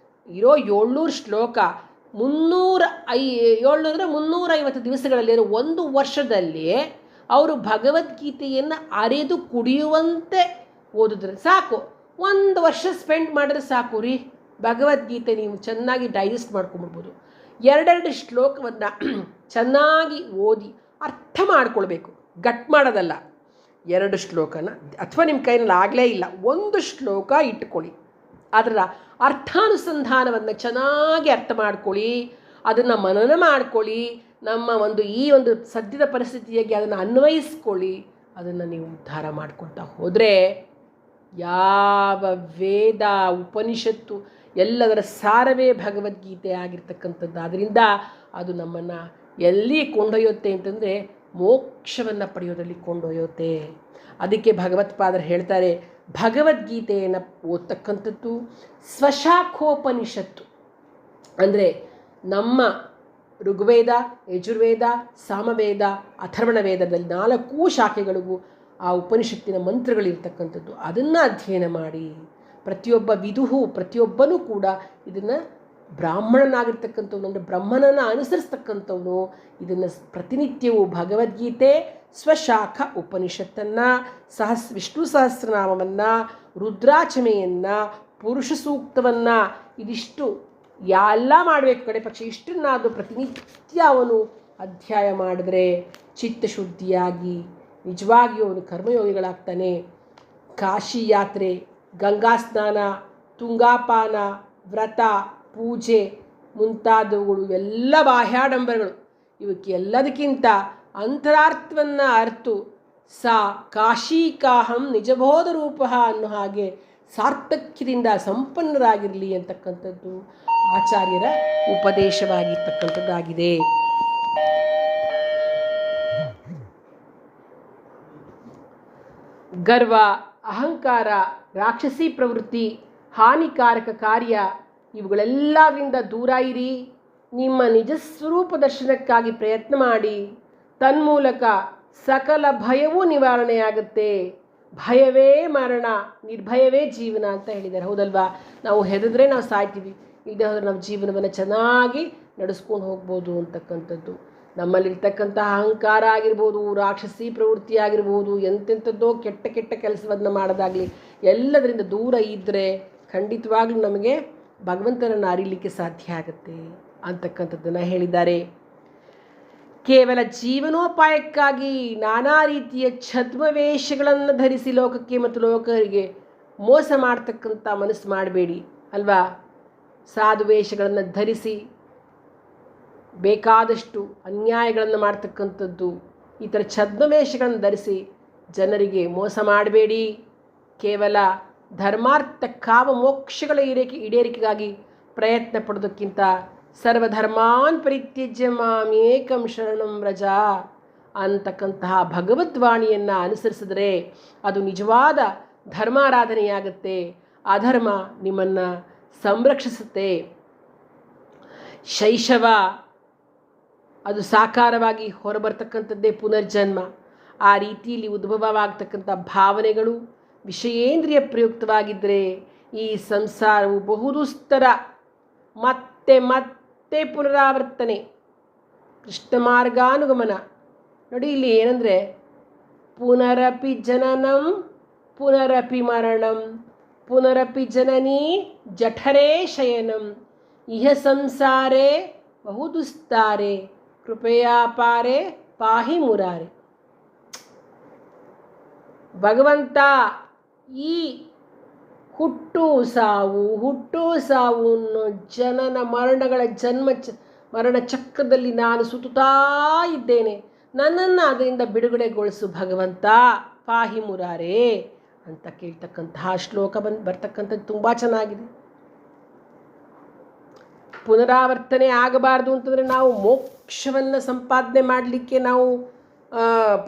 ಇರೋ 700 ಶ್ಲೋಕ 350 ದಿವಸಗಳಲ್ಲಿ, ಒಂದು ವರ್ಷದಲ್ಲಿ ಅವರು ಭಗವದ್ಗೀತೆಯನ್ನು ಅರೆದು ಕುಡಿಯುವಂತೆ ಓದಿದ್ರೆ ಸಾಕು. 1 ವರ್ಷ ಸ್ಪೆಂಡ್ ಮಾಡಿದ್ರೆ ಸಾಕು ರೀ, ಭಗವದ್ಗೀತೆ ನೀವು ಚೆನ್ನಾಗಿ ಡೈಜೆಸ್ಟ್ ಮಾಡ್ಕೊಂಬಿಡ್ಬೋದು. 2 ಶ್ಲೋಕವನ್ನು ಚೆನ್ನಾಗಿ ಓದಿ ಅರ್ಥ ಮಾಡ್ಕೊಳ್ಬೇಕು, ಗಟ್ ಮಾಡೋದಲ್ಲ. 2 ಶ್ಲೋಕನ ಅಥವಾ ನಿಮ್ಮ ಕೈಯಲ್ಲಿ ಆಗಲೇ ಇಲ್ಲ, 1 ಶ್ಲೋಕ ಇಟ್ಕೊಳ್ಳಿ, ಅದರ ಅರ್ಥಾನುಸಂಧಾನವನ್ನು ಚೆನ್ನಾಗಿ ಅರ್ಥ ಮಾಡ್ಕೊಳ್ಳಿ, ಅದನ್ನು ಮನನ ಮಾಡ್ಕೊಳ್ಳಿ, ನಮ್ಮ ಈ ಒಂದು ಸದ್ಯದ ಪರಿಸ್ಥಿತಿಯಾಗಿ ಅದನ್ನು ಅನ್ವಯಿಸ್ಕೊಳ್ಳಿ. ಅದನ್ನು ನೀವು ಉದ್ಧಾರ ಮಾಡ್ಕೊಳ್ತಾ ಹೋದರೆ ಯಾವ ವೇದ ಉಪನಿಷತ್ತು ಎಲ್ಲದರ ಸಾರವೇ ಭಗವದ್ಗೀತೆ ಆಗಿರ್ತಕ್ಕಂಥದ್ದು. ಆದ್ದರಿಂದ ಅದು ನಮ್ಮನ್ನು ಎಲ್ಲಿ ಕೊಂಡೊಯ್ಯುತ್ತೆ ಅಂತಂದರೆ ಮೋಕ್ಷವನ್ನು ಪಡೆಯೋದ್ರಲ್ಲಿ ಕೊಂಡೊಯ್ಯುತ್ತೆ. ಅದಕ್ಕೆ ಭಗವತ್ಪಾದರು ಹೇಳ್ತಾರೆ, ಭಗವದ್ಗೀತೆಯನ್ನು ಓದ್ತಕ್ಕಂಥದ್ದು ಸ್ವಶಾಖೋಪನಿಷತ್ತು. ಅಂದರೆ ನಮ್ಮ ಋಗ್ವೇದ, ಯಜುರ್ವೇದ, ಸಾಮವೇದ, ಅಥರ್ವಣ ವೇದದಲ್ಲಿ 4 ಶಾಖೆಗಳಿಗೂ ಆ ಉಪನಿಷತ್ತಿನ ಮಂತ್ರಗಳಿರ್ತಕ್ಕಂಥದ್ದು. ಅದನ್ನು ಅಧ್ಯಯನ ಮಾಡಿ ಪ್ರತಿಯೊಬ್ಬ ವಿದುಹು, ಪ್ರತಿಯೊಬ್ಬನೂ ಕೂಡ ಇದನ್ನು ಬ್ರಾಹ್ಮಣನಾಗಿರ್ತಕ್ಕಂಥವ್ನು, ಅಂದರೆ ಬ್ರಹ್ಮನನ್ನು ಅನುಸರಿಸ್ತಕ್ಕಂಥವನು ಇದನ್ನು ಪ್ರತಿನಿತ್ಯವೂ ಭಗವದ್ಗೀತೆ ಸ್ವಶಾಖ ಉಪನಿಷತ್ತನ್ನು, ವಿಷ್ಣು ಸಹಸ್ರನಾಮವನ್ನು, ರುದ್ರಾಚಮೆಯನ್ನು, ಪುರುಷ ಸೂಕ್ತವನ್ನು, ಇದಿಷ್ಟು ಎಲ್ಲ ಮಾಡಬೇಕು. ಕಡೆ ಪಕ್ಷ ಇಷ್ಟನ್ನಾದರೂ ಪ್ರತಿನಿತ್ಯ ಅವನು ಅಧ್ಯಾಯ ಮಾಡಿದ್ರೆ ಚಿತ್ತಶುದ್ಧಿಯಾಗಿ ನಿಜವಾಗಿಯೂ ಅವನು ಕರ್ಮಯೋಗಿಗಳಾಗ್ತಾನೆ. ಕಾಶಿ ಯಾತ್ರೆ, ಗಂಗಾ ಸ್ನಾನ, ತುಂಗಾಪಾನ, ವ್ರತ, ಪೂಜೆ ಮುಂತಾದವುಗಳು ಎಲ್ಲ ಬಾಹ್ಯಾಡಂಬರಗಳು. ಇವಕ್ಕೆ ಎಲ್ಲದಕ್ಕಿಂತ ಅಂತರಾರ್ಥವನ್ನು ಅರ್ತು ಸಾ ಕಾಶೀಕಾಹಂ ನಿಜಬೋಧ ರೂಪ ಅನ್ನೋ ಹಾಗೆ ಸಾರ್ಥಕ್ಯದಿಂದ ಸಂಪನ್ನರಾಗಿರಲಿ ಅಂತಕ್ಕಂಥದ್ದು ಆಚಾರ್ಯರ ಉಪದೇಶವಾಗಿರ್ತಕ್ಕಂಥದ್ದಾಗಿದೆ. ಗರ್ವ, ಅಹಂಕಾರ, ರಾಕ್ಷಸಿ ಪ್ರವೃತ್ತಿ, ಹಾನಿಕಾರಕ ಕಾರ್ಯ ಇವುಗಳೆಲ್ಲರಿಂದ ದೂರ ಇರಿ. ನಿಮ್ಮ ನಿಜ ಸ್ವರೂಪ ದರ್ಶನಕ್ಕಾಗಿ ಪ್ರಯತ್ನ ಮಾಡಿ. ತನ್ಮೂಲಕ ಸಕಲ ಭಯವೂ ನಿವಾರಣೆಯಾಗುತ್ತೆ. ಭಯವೇ ಮರಣ, ನಿರ್ಭಯವೇ ಜೀವನ ಅಂತ ಹೇಳಿದ್ದಾರೆ. ಹೌದಲ್ವಾ? ನಾವು ಹೆದರಿದ್ರೆ ನಾವು ಸಾಯ್ತೀವಿ, ಇಲ್ಲದೆ ಹೋದರೆ ನಾವು ಜೀವನವನ್ನು ಚೆನ್ನಾಗಿ ನಡೆಸ್ಕೊಂಡು ಹೋಗ್ಬೋದು ಅಂತಕ್ಕಂಥದ್ದು. ನಮ್ಮಲ್ಲಿರ್ತಕ್ಕಂಥ ಅಹಂಕಾರ ಆಗಿರ್ಬೋದು, ರಾಕ್ಷಸಿ ಪ್ರವೃತ್ತಿ ಆಗಿರ್ಬೋದು, ಎಂತೆಂಥದ್ದೋ ಕೆಟ್ಟ ಕೆಟ್ಟ ಕೆಲಸವನ್ನು ಮಾಡೋದಾಗಲಿ, ಎಲ್ಲದರಿಂದ ದೂರ ಇದ್ದರೆ ಖಂಡಿತವಾಗ್ಲೂ ನಮಗೆ ಭಗವಂತನನ್ನು ಅರಿಲಿಕ್ಕೆ ಸಾಧ್ಯ ಆಗುತ್ತೆ ಅಂತಕ್ಕಂಥದ್ದನ್ನು ಹೇಳಿದ್ದಾರೆ. ಕೇವಲ ಜೀವನೋಪಾಯಕ್ಕಾಗಿ ನಾನಾ ರೀತಿಯ ಛದ್ಮವೇಷಗಳನ್ನು ಧರಿಸಿ ಲೋಕಕ್ಕೆ ಮತ್ತು ಲೋಕರಿಗೆ ಮೋಸ ಮಾಡ್ತಕ್ಕಂಥ ಮನಸ್ಸು ಮಾಡಬೇಡಿ ಅಲ್ವಾ. ಸಾಧು ವೇಷಗಳನ್ನು ಧರಿಸಿ ಬೇಕಾದಷ್ಟು ಅನ್ಯಾಯಗಳನ್ನು ಮಾಡ್ತಕ್ಕಂಥದ್ದು, ಈ ಥರ ಛದ್ಮವೇಷಗಳನ್ನು ಧರಿಸಿ ಜನರಿಗೆ ಮೋಸ ಮಾಡಬೇಡಿ. ಕೇವಲ ಧರ್ಮಾರ್ಥ ಕಾಮ ಮೋಕ್ಷಗಳ ಈಡೇರಿಕೆಗಾಗಿ ಪ್ರಯತ್ನ ಪಡೋದಕ್ಕಿಂತ ಸರ್ವಧರ್ಮಾನ್ ಪರಿತ್ಯಜ್ಯ ಮಾಮೇಕಂ ಶರಣಂ ವ್ರಜ ಅಂತಕ್ಕಂತಹ ಭಗವದ್ವಾಣಿಯನ್ನು ಅನುಸರಿಸಿದರೆ ಅದು ನಿಜವಾದ ಧರ್ಮಾರಾಧನೆಯಾಗುತ್ತೆ. ಅಧರ್ಮ ನಿಮ್ಮನ್ನು ಸಂರಕ್ಷಿಸುತ್ತೆ. ಶೈಶವ ಅದು ಸಾಕಾರವಾಗಿ ಹೊರಬರ್ತಕ್ಕಂಥದ್ದೇ ಪುನರ್ಜನ್ಮ. ಆ ರೀತಿಯಲ್ಲಿ ಉದ್ಭವವಾಗ್ತಕ್ಕಂಥ ಭಾವನೆಗಳು ವಿಷಯೇಂದ್ರಿಯ ಪ್ರಯುಕ್ತವಾಗಿದ್ದರೆ ಈ ಸಂಸಾರವು ಬಹುದುಸ್ತರ ಮತ್ತೆ ಮತ್ತೆ ಪುನರಾವರ್ತನೆ, ಕೃಷ್ಣ ಮಾರ್ಗಾನುಗಮನ. ನೋಡಿ ಇಲ್ಲಿ ಏನಂದರೆ, ಪುನರಪಿ ಜನನಂ ಪುನರಪಿ ಮರಣಂ ಪುನರಪಿ ಜನನೀ ಜಠರೇ ಶಯನಂ ಇಹ ಸಂಸಾರೇ ಬಹುದುಸ್ತಾರೆ ಕೃಪೆಯಾ ಪಾರೆ ಪಾಹಿ ಮುರಾರೆ. ಭಗವಂತ, ಈ ಹುಟ್ಟು ಸಾವು ಅನ್ನೋ ಜನನ ಮರಣಗಳ ಮರಣ ಚಕ್ರದಲ್ಲಿ ನಾನು ಸುತ್ತುತ್ತಾ ಇದ್ದೇನೆ. ನನ್ನನ್ನು ಅದರಿಂದ ಬಿಡುಗಡೆಗೊಳಿಸು ಭಗವಂತ, ಪಾಹಿ ಮುರಾರೆ ಅಂತ ಕೇಳ್ತಕ್ಕಂತಹ ಶ್ಲೋಕ ಬರ್ತಕ್ಕಂಥದ್ದು ತುಂಬ ಚೆನ್ನಾಗಿದೆ. ಪುನರಾವರ್ತನೆ ಆಗಬಾರ್ದು ಅಂತಂದರೆ ನಾವು ಮೋಕ್ಷವನ್ನು ಸಂಪಾದನೆ ಮಾಡಲಿಕ್ಕೆ ನಾವು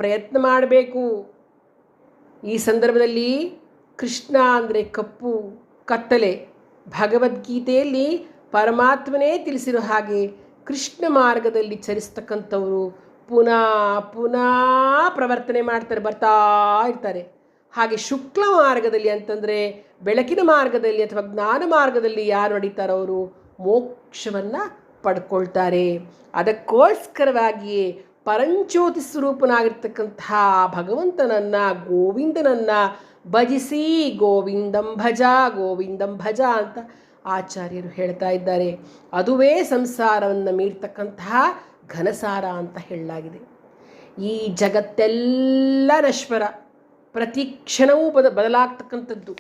ಪ್ರಯತ್ನ ಮಾಡಬೇಕು. ಈ ಸಂದರ್ಭದಲ್ಲಿ ಕೃಷ್ಣ ಅಂದರೆ ಕಪ್ಪು ಕತ್ತಲೆ. ಭಗವದ್ಗೀತೆಯಲ್ಲಿ ಪರಮಾತ್ಮನೇ ತಿಳಿಸಿರೋ ಹಾಗೆ ಕೃಷ್ಣ ಮಾರ್ಗದಲ್ಲಿ ಚರಿಸ್ತಕ್ಕಂಥವರು ಪುನಃ ಪುನಃ ಪ್ರವರ್ತನೆ ಮಾಡ್ತಾರೆ, ಬರ್ತಾ ಇರ್ತಾರೆ. ಹಾಗೆ ಶುಕ್ಲ ಮಾರ್ಗದಲ್ಲಿ ಅಂತಂದರೆ ಬೆಳಕಿನ ಮಾರ್ಗದಲ್ಲಿ ಅಥವಾ ಜ್ಞಾನ ಮಾರ್ಗದಲ್ಲಿ ಯಾರು ನಡೀತಾರೋ ಅವರು ಮೋಕ್ಷವನ್ನು ಪಡ್ಕೊಳ್ತಾರೆ. ಅದಕ್ಕೋಸ್ಕರವಾಗಿಯೇ ಪರಂಜ್ಯೋತಿ ಸ್ವರೂಪನಾಗಿರ್ತಕ್ಕಂತಹ ಭಗವಂತನನ್ನು, ಗೋವಿಂದನನ್ನು ಭಜಿಸಿ, ಗೋವಿಂದಂ ಭಜ ಅಂತ ಆಚಾರ್ಯರು ಹೇಳ್ತಾ ಇದ್ದಾರೆ. ಅದುವೇ ಸಂಸಾರವನ್ನು ಮೀರ್ತಕ್ಕಂತಹ ಘನಸಾರ ಅಂತ ಹೇಳಲಾಗಿದೆ. ಈ ಜಗತ್ತೆಲ್ಲ ನಶ್ವರ, ಪ್ರತಿ ಕ್ಷಣವೂ ಬದಲಾಗ್ತಕ್ಕಂಥದ್ದು.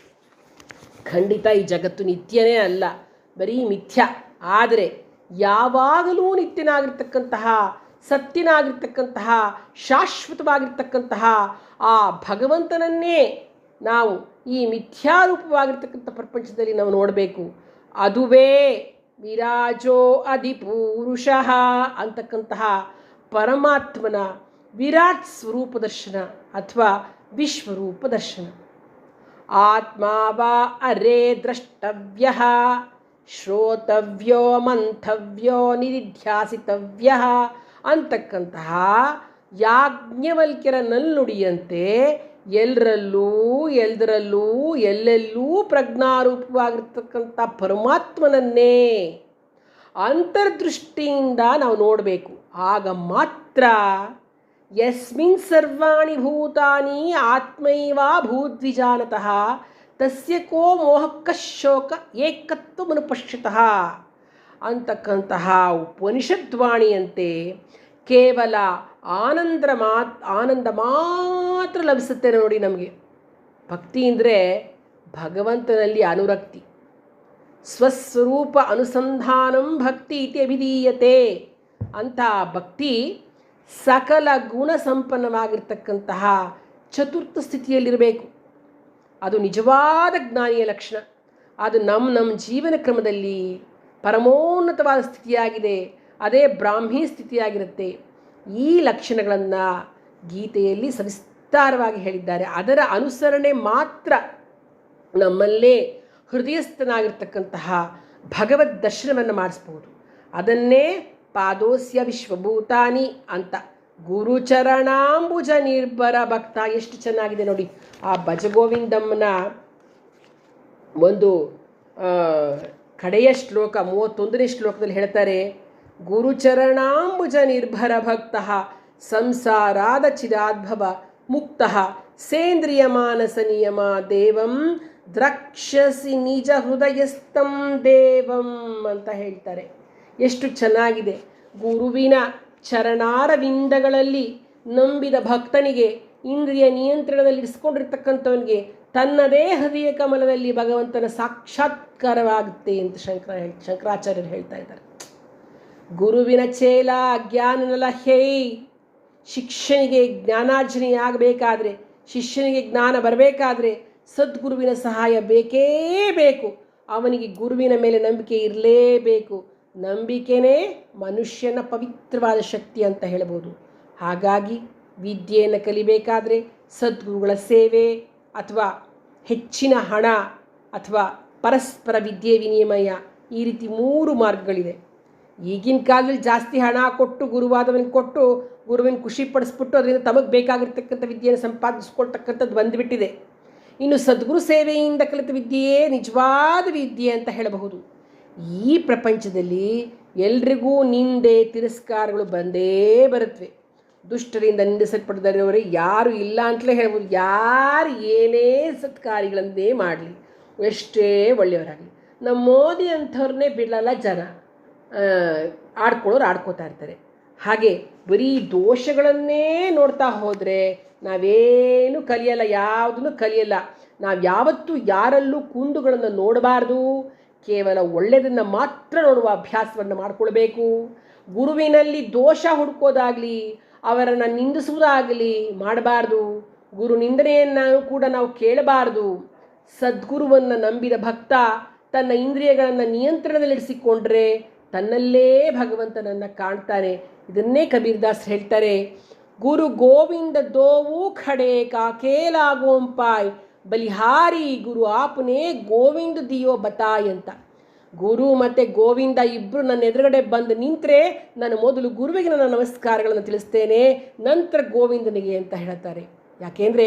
ಖಂಡಿತ ಈ ಜಗತ್ತು ನಿತ್ಯನೇ ಅಲ್ಲ, ಬರೀ ಮಿಥ್ಯ. ಆದರೆ ಯಾವಾಗಲೂ ನಿತ್ಯನಾಗಿರ್ತಕ್ಕಂತಹ, ಸತ್ಯನಾಗಿರ್ತಕ್ಕಂತಹ, ಶಾಶ್ವತವಾಗಿರ್ತಕ್ಕಂತಹ ಆ ಭಗವಂತನನ್ನೇ ನಾವು ಈ ಮಿಥ್ಯಾರೂಪವಾಗಿರ್ತಕ್ಕಂಥ ಪ್ರಪಂಚದಲ್ಲಿ ನಾವು ನೋಡಬೇಕು. ಅದುವೇ ವಿರಾಜೋ ಅಧಿಪುರುಷಃ ಅಂತಕ್ಕಂತಹ ಪರಮಾತ್ಮನ ವಿರಾಟ್ ಸ್ವರೂಪ ದರ್ಶನ ಅಥವಾ ವಿಶ್ವರೂಪ ದರ್ಶನ. ಆತ್ಮ ವಾ ಅರೇ ದ್ರಷ್ಟವ್ಯ, ಶ್ರೋತವ್ಯೋ ಮಂಥವ್ಯೋ ನಿಧಿಧ್ಯಾಸಿತವ್ಯ ಅಂತಕ್ಕಂತಹ ಯಾಜ್ಞವಲ್ಕ್ಯರ ನಲ್ನುಡಿಯಂತೆ ಎಲ್ಲರಲ್ಲೂ ಎಲ್ಲೆಲ್ಲೂ ಪ್ರಜ್ಞಾರೂಪವಾಗಿರ್ತಕ್ಕಂಥ ಪರಮಾತ್ಮನನ್ನೇ ಅಂತರ್ದೃಷ್ಟಿಯಿಂದ ನಾವು ನೋಡಬೇಕು. ಆಗ ಮಾತ್ರ ಯಸ್ಮಿನ್ ಸರ್ವಾಣಿ ಭೂತಾನಿ ಆತ್ಮೈವ ಭೂದ್ವಿಜಾನತಃ ತಸ್ಯ ಕೋ ಮೋಹಕ್ಕ ಶೋಕ ಏಕತ್ವಮನುಪಶ್ಯತಃ ಅಂತಕ್ಕಂತಹ ಉಪನಿಷದ್ವಾಣಿಯಂತೆ ಕೇವಲ ಆನಂದ ಮಾತ್ರ ಲಭಿಸುತ್ತೆ ನೋಡಿ. ನಮಗೆ ಭಕ್ತಿ ಅಂದರೆ ಭಗವಂತನಲ್ಲಿ ಅನುರಕ್ತಿ, ಸ್ವಸ್ವರೂಪ ಅನುಸಂಧಾನಂ ಭಕ್ತಿ ಇತಿ ಅಭಿಧೀಯತೆ ಅಂತ ಭಕ್ತಿ ಸಕಲ ಗುಣ ಸಂಪನ್ನವಾಗಿರ್ತಕ್ಕಂತಹ ಚತುರ್ಥ ಸ್ಥಿತಿಯಲ್ಲಿರಬೇಕು. ಅದು ನಿಜವಾದ ಜ್ಞಾನಿಯ ಲಕ್ಷಣ. ಅದು ನಮ್ಮ ಜೀವನ ಕ್ರಮದಲ್ಲಿ ಪರಮೋನ್ನತವಾದ ಸ್ಥಿತಿಯಾಗಿದೆ. ಅದೇ ಬ್ರಾಹ್ಮಿ ಸ್ಥಿತಿಯಾಗಿರುತ್ತೆ. ಈ ಲಕ್ಷಣಗಳನ್ನು ಗೀತೆಯಲ್ಲಿ ಸವಿಸ್ತಾರವಾಗಿ ಹೇಳಿದ್ದಾರೆ. ಅದರ ಅನುಸರಣೆ ಮಾತ್ರ ನಮ್ಮಲ್ಲೇ ಹೃದಯಸ್ಥನಾಗಿರ್ತಕ್ಕಂತಹ ಭಗವದ್ ದರ್ಶನವನ್ನು ಮಾಡಿಸ್ಬೋದು. ಅದನ್ನೇ ಪಾದೋಸ್ಯ ವಿಶ್ವಭೂತಾನಿ ಅಂತ ಗುರುಚರಣಾಂಬುಜ ನಿರ್ಭರ ಭಕ್ತ. ಎಷ್ಟು ಚೆನ್ನಾಗಿದೆ ನೋಡಿ. ಆ ಭಜಗೋವಿಂದಮ್ಮನ ಒಂದು ಕಡೆಯ ಶ್ಲೋಕ 31ನೇ ಶ್ಲೋಕದಲ್ಲಿ ಹೇಳ್ತಾರೆ, ಗುರುಚರಣಾಂಬುಜ ನಿರ್ಭರ ಭಕ್ತ ಸಂಸಾರಾದ ಚಿದಾದ್ಭವ ಮುಕ್ತ ಸೇಂದ್ರಿಯ ಮಾನಸ ನಿಯಮ ದೇವಂ ದ್ರಕ್ಷಸಿ ನಿಜ ಹೃದಯಸ್ಥಂ ದೇವಂ ಅಂತ ಹೇಳ್ತಾರೆ. ಎಷ್ಟು ಚೆನ್ನಾಗಿದೆ. ಗುರುವಿನ ಚರಣಾರವಿಂದಗಳಲ್ಲಿ ನಂಬಿದ ಭಕ್ತನಿಗೆ, ಇಂದ್ರಿಯ ನಿಯಂತ್ರಣದಲ್ಲಿ ಇರಿಸ್ಕೊಂಡಿರ್ತಕ್ಕಂಥವನಿಗೆ ತನ್ನದೇ ಹೃದಯ ಕಮಲದಲ್ಲಿ ಭಗವಂತನ ಸಾಕ್ಷಾತ್ಕಾರವಾಗುತ್ತೆ ಅಂತ ಶಂಕರಾಚಾರ್ಯರು ಹೇಳ್ತಾ ಇದ್ದಾರೆ. ಗುರುವಿನ ಚೇಲ ಜ್ಞಾನನಲ ಹೇ. ಶಿಷ್ಯನಿಗೆ ಜ್ಞಾನಾರ್ಜನೆಯಾಗಬೇಕಾದ್ರೆ, ಶಿಷ್ಯನಿಗೆ ಜ್ಞಾನ ಬರಬೇಕಾದ್ರೆ ಸದ್ಗುರುವಿನ ಸಹಾಯ ಬೇಕೇ ಬೇಕು. ಅವನಿಗೆ ಗುರುವಿನ ಮೇಲೆ ನಂಬಿಕೆ ಇರಲೇಬೇಕು. ನಂಬಿಕೆನೇ ಮನುಷ್ಯನ ಪವಿತ್ರವಾದ ಶಕ್ತಿ ಅಂತ ಹೇಳ್ಬೋದು. ಹಾಗಾಗಿ ವಿದ್ಯೆಯನ್ನು ಕಲಿಬೇಕಾದ್ರೆ ಸದ್ಗುರುಗಳ ಸೇವೆ ಅಥವಾ ಹೆಚ್ಚಿನ ಹಣ ಅಥವಾ ಪರಸ್ಪರ ವಿದ್ಯೆ ವಿನಿಮಯ, ಈ ರೀತಿ 3 ಮಾರ್ಗಗಳಿದೆ. ಈಗಿನ ಕಾಲದಲ್ಲಿ ಜಾಸ್ತಿ ಹಣ ಕೊಟ್ಟು ಗುರುವಾದವನಿಗೆ ಕೊಟ್ಟು ಗುರುವಿನ ಖುಷಿ ಪಡಿಸ್ಬಿಟ್ಟು ಅದರಿಂದ ತಮಗೆ ಬೇಕಾಗಿರ್ತಕ್ಕಂಥ ವಿದ್ಯೆಯನ್ನು ಸಂಪಾದಿಸ್ಕೊಳ್ತಕ್ಕಂಥದ್ದು ಬಂದುಬಿಟ್ಟಿದೆ. ಇನ್ನು ಸದ್ಗುರು ಸೇವೆಯಿಂದ ಕಲಿತ ವಿದ್ಯೆಯೇ ನಿಜವಾದ ವಿದ್ಯೆ ಅಂತ ಹೇಳಬಹುದು. ಈ ಪ್ರಪಂಚದಲ್ಲಿ ಎಲ್ರಿಗೂ ನಿಂದೆ ತಿರಸ್ಕಾರಗಳು ಬಂದೇ ಬರುತ್ತವೆ. ದುಷ್ಟರಿಂದ ನಿಂದಿಸಲ್ಪಟ್ಟಿದ್ದವರೇ ಯಾರು ಇಲ್ಲ ಅಂತಲೇ ಹೇಳ್ಬೋದು. ಯಾರು ಏನೇ ಸತ್ಕಾರ್ಯಗಳನ್ನೇ ಮಾಡಲಿ, ಎಷ್ಟೇ ಒಳ್ಳೆಯವರಾಗಲಿ, ನಮ್ಮ ಮೋದಿ ಅಂಥವ್ರನ್ನೇ ಬಿಡಲ್ಲ ಜನ. ಆಡ್ಕೋತಾ ಇರ್ತಾರೆ. ಹಾಗೆ ಬರೀ ದೋಷಗಳನ್ನೇ ನೋಡ್ತಾ ಹೋದರೆ ನಾವೇನು ಕಲಿಯಲ್ಲ, ಯಾವುದನ್ನು ಕಲಿಯಲ್ಲ. ನಾವು ಯಾವತ್ತೂ ಯಾರಲ್ಲೂ ಕುಂದುಗಳನ್ನು ನೋಡಬಾರ್ದು. ಕೇವಲ ಒಳ್ಳೆಯದನ್ನು ಮಾತ್ರ ನೋಡುವ ಅಭ್ಯಾಸವನ್ನು ಮಾಡಿಕೊಳ್ಬೇಕು. ಗುರುವಿನಲ್ಲಿ ದೋಷ ಹುಡುಕೋದಾಗಲಿ, ಅವರನ್ನು ನಿಂದಿಸುವುದಾಗಲಿ ಮಾಡಬಾರ್ದು. ಗುರು ನಿಂದನೆಯನ್ನು ಕೂಡ ನಾವು ಕೇಳಬಾರ್ದು. ಸದ್ಗುರುವನ್ನು ನಂಬಿದ ಭಕ್ತ ತನ್ನ ಇಂದ್ರಿಯಗಳನ್ನು ನಿಯಂತ್ರಣದಲ್ಲಿರಿಸಿಕೊಂಡ್ರೆ ತನ್ನಲ್ಲೇ ಭಗವಂತನನ್ನು ಕಾಣ್ತಾನೆ. ಇದನ್ನೇ ಕಬೀರ್ದಾಸ್ ಹೇಳ್ತಾರೆ, ಗುರು ಗೋವಿಂದ ದೋವು ಖಡೆ ಕಾಕೇಲಾಗೋಂಪಾಯ್ ಬಲಿಹಾರಿ ಗುರು ಆಪನೇ ಗೋವಿಂದ ದಿಯೋ ಬತಾಯ್ ಅಂತ. ಗುರು ಮತ್ತು ಗೋವಿಂದ ಇಬ್ಬರು ನನ್ನ ಎದುರುಗಡೆ ಬಂದು ನಿಂತರೆ ನಾನು ಮೊದಲು ಗುರುವಿಗೆ ನನ್ನ ನಮಸ್ಕಾರಗಳನ್ನು ತಿಳಿಸ್ತೇನೆ, ನಂತರ ಗೋವಿಂದನಿಗೆ ಅಂತ ಹೇಳ್ತಾರೆ. ಯಾಕೆಂದರೆ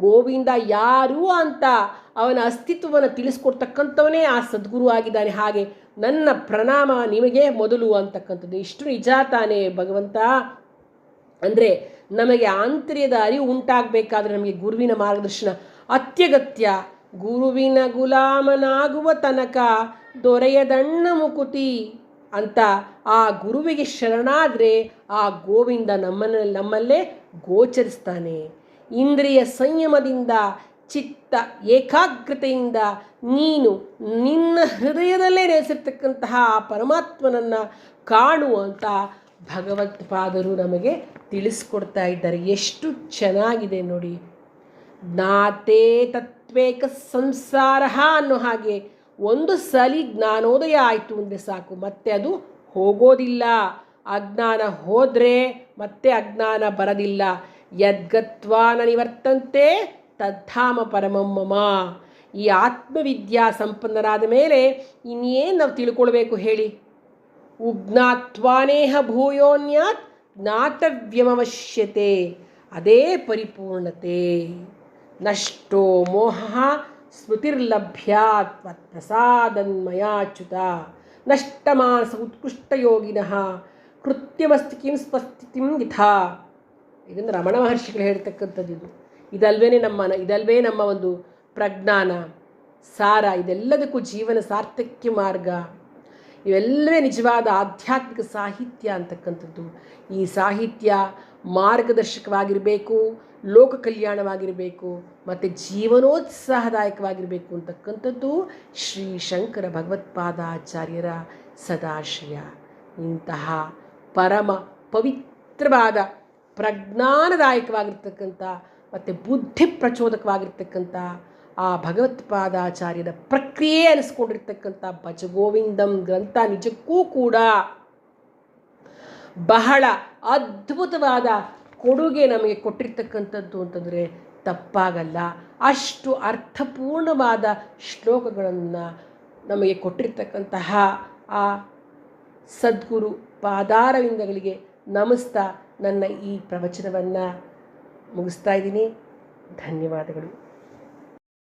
ಗೋವಿಂದ ಯಾರು ಅಂತ ಅವನ ಅಸ್ತಿತ್ವವನ್ನು ತಿಳಿಸ್ಕೊಡ್ತಕ್ಕಂಥವನೇ ಆ ಸದ್ಗುರು ಆಗಿದ್ದಾನೆ. ಹಾಗೆ ನನ್ನ ಪ್ರಣಾಮ ನಿಮಗೆ ಮೊದಲು ಅಂತಕ್ಕಂಥದ್ದು ಇಷ್ಟು ನಿಜ ತಾನೇ ಭಗವಂತ. ಅಂದರೆ ನಮಗೆ ಆಂತರ್ಯದ ಅರಿವು ಉಂಟಾಗಬೇಕಾದ್ರೆ ನಮಗೆ ಗುರುವಿನ ಮಾರ್ಗದರ್ಶನ ಅತ್ಯಗತ್ಯ. ಗುರುವಿನ ಗುಲಾಮನಾಗುವ ತನಕ ದೊರೆಯದಣ್ಣ ಮುಕುತಿ ಅಂತ ಆ ಗುರುವಿಗೆ ಶರಣಾದರೆ ಆ ಗೋವಿಂದ ನಮ್ಮಲ್ಲೇ ಗೋಚರಿಸ್ತಾನೆ. ಇಂದ್ರಿಯ ಸಂಯಮದಿಂದ ಚಿತ್ತ ಏಕಾಗ್ರತೆಯಿಂದ ನೀನು ನಿನ್ನ ಹೃದಯದಲ್ಲೇ ನೆಲೆಸಿರ್ತಕ್ಕಂತಹ ಆ ಪರಮಾತ್ಮನನ್ನು ಕಾಣುವಂಥ ಭಗವತ್ಪಾದರು ನಮಗೆ ತಿಳಿಸ್ಕೊಡ್ತಾ ಇದ್ದಾರೆ. ಎಷ್ಟು ಚೆನ್ನಾಗಿದೆ ನೋಡಿ. ಜ್ಞಾತೆ ತತ್ವೇಕ ಸಂಸಾರ ಅನ್ನೋ ಹಾಗೆ ಒಂದು ಸಲಿ ಜ್ಞಾನೋದಯ ಆಯಿತು ಅಂದರೆ ಸಾಕು, ಮತ್ತೆ ಅದು ಹೋಗೋದಿಲ್ಲ. ಅಜ್ಞಾನ ಹೋದರೆ ಮತ್ತೆ ಅಜ್ಞಾನ ಬರೋದಿಲ್ಲ. ಯದ್ಗತ್ವಾನ ನಿವರ್ತಂತೆ ತದ್ಧಾಮ ಪರಮಮ್ಮಮ. ಈ ಆತ್ಮವಿದ್ಯಾ ಸಂಪನ್ನರಾದ ಮೇಲೆ ಇನ್ನೇನು ನಾವು ತಿಳ್ಕೊಳ್ಬೇಕು ಹೇಳಿ? ಉಜ್ಞಾತ್ವಾನೇಹ ಭೂಯೋನ್ಯಾತ್ ಜ್ಞಾತವ್ಯಮವಶ್ಯತೆ. ಅದೇ ಪರಿಪೂರ್ಣತೆ. ನಷ್ಟೋ ಮೋಹ ಸ್ಮೃತಿರ್ಲಭ್ಯಾತ್ ಪ್ರಸಾದನ್ಮಯಾಚ್ಯುತ. ನಷ್ಟಮಾನಸ ಉತ್ಕೃಷ್ಟಯೋಗಿನಃ ಕೃತ್ಯವಸ್ತಿ ಕಿಂ ಸ್ವಸ್ಥಿತಿಂ ಯಥಾ. ಇದನ್ನು ರಮಣ ಮಹರ್ಷಿಗಳು ಹೇಳ್ತಕ್ಕಂಥದ್ದು. ಇದಲ್ವೇ ನಮ್ಮ ಒಂದು ಪ್ರಜ್ಞಾನ ಸಾರ. ಇದೆಲ್ಲದಕ್ಕೂ ಜೀವನ ಸಾರ್ಥಕ್ಯ ಮಾರ್ಗ. ಇವೆಲ್ಲವೇ ನಿಜವಾದ ಆಧ್ಯಾತ್ಮಿಕ ಸಾಹಿತ್ಯ ಅಂತಕ್ಕಂಥದ್ದು. ಈ ಸಾಹಿತ್ಯ ಮಾರ್ಗದರ್ಶಕವಾಗಿರಬೇಕು, ಲೋಕ ಕಲ್ಯಾಣವಾಗಿರಬೇಕು ಮತ್ತು ಜೀವನೋತ್ಸಾಹದಾಯಕವಾಗಿರಬೇಕು ಅಂತಕ್ಕಂಥದ್ದು ಶ್ರೀ ಶಂಕರ ಭಗವತ್ಪಾದಾಚಾರ್ಯರ ಸದಾಶಯ. ಇಂತಹ ಪರಮ ಪವಿತ್ರವಾದ ಪ್ರಜ್ಞಾನದಾಯಕವಾಗಿರ್ತಕ್ಕಂಥ ಮತ್ತು ಬುದ್ಧಿ ಪ್ರಚೋದಕವಾಗಿರ್ತಕ್ಕಂಥ ಆ ಭಗವತ್ಪಾದಾಚಾರ್ಯರ ಪ್ರಕ್ರಿಯೆ ಅನಿಸ್ಕೊಂಡಿರ್ತಕ್ಕಂಥ ಭಜಗೋವಿಂದಂ ಗ್ರಂಥ ನಿಜಕ್ಕೂ ಕೂಡ ಬಹಳ ಅದ್ಭುತವಾದ ಕೊಡುಗೆ ನಮಗೆ ಕೊಟ್ಟಿರ್ತಕ್ಕಂಥದ್ದು ಅಂತಂದರೆ ತಪ್ಪಾಗಲ್ಲ. ಅಷ್ಟು ಅರ್ಥಪೂರ್ಣವಾದ ಶ್ಲೋಕಗಳನ್ನು ನಮಗೆ ಕೊಟ್ಟಿರ್ತಕ್ಕಂತಹ ಆ ಸದ್ಗುರು ಪಾದಾರವಿಂದಗಳಿಗೆ ನಮಿಸ್ತಾ ನನ್ನ ಈ ಪ್ರವಚನವನ್ನು ಮುಗಿಸ್ತಾ ಇದ್ದೀನಿ. ಧನ್ಯವಾದಗಳು.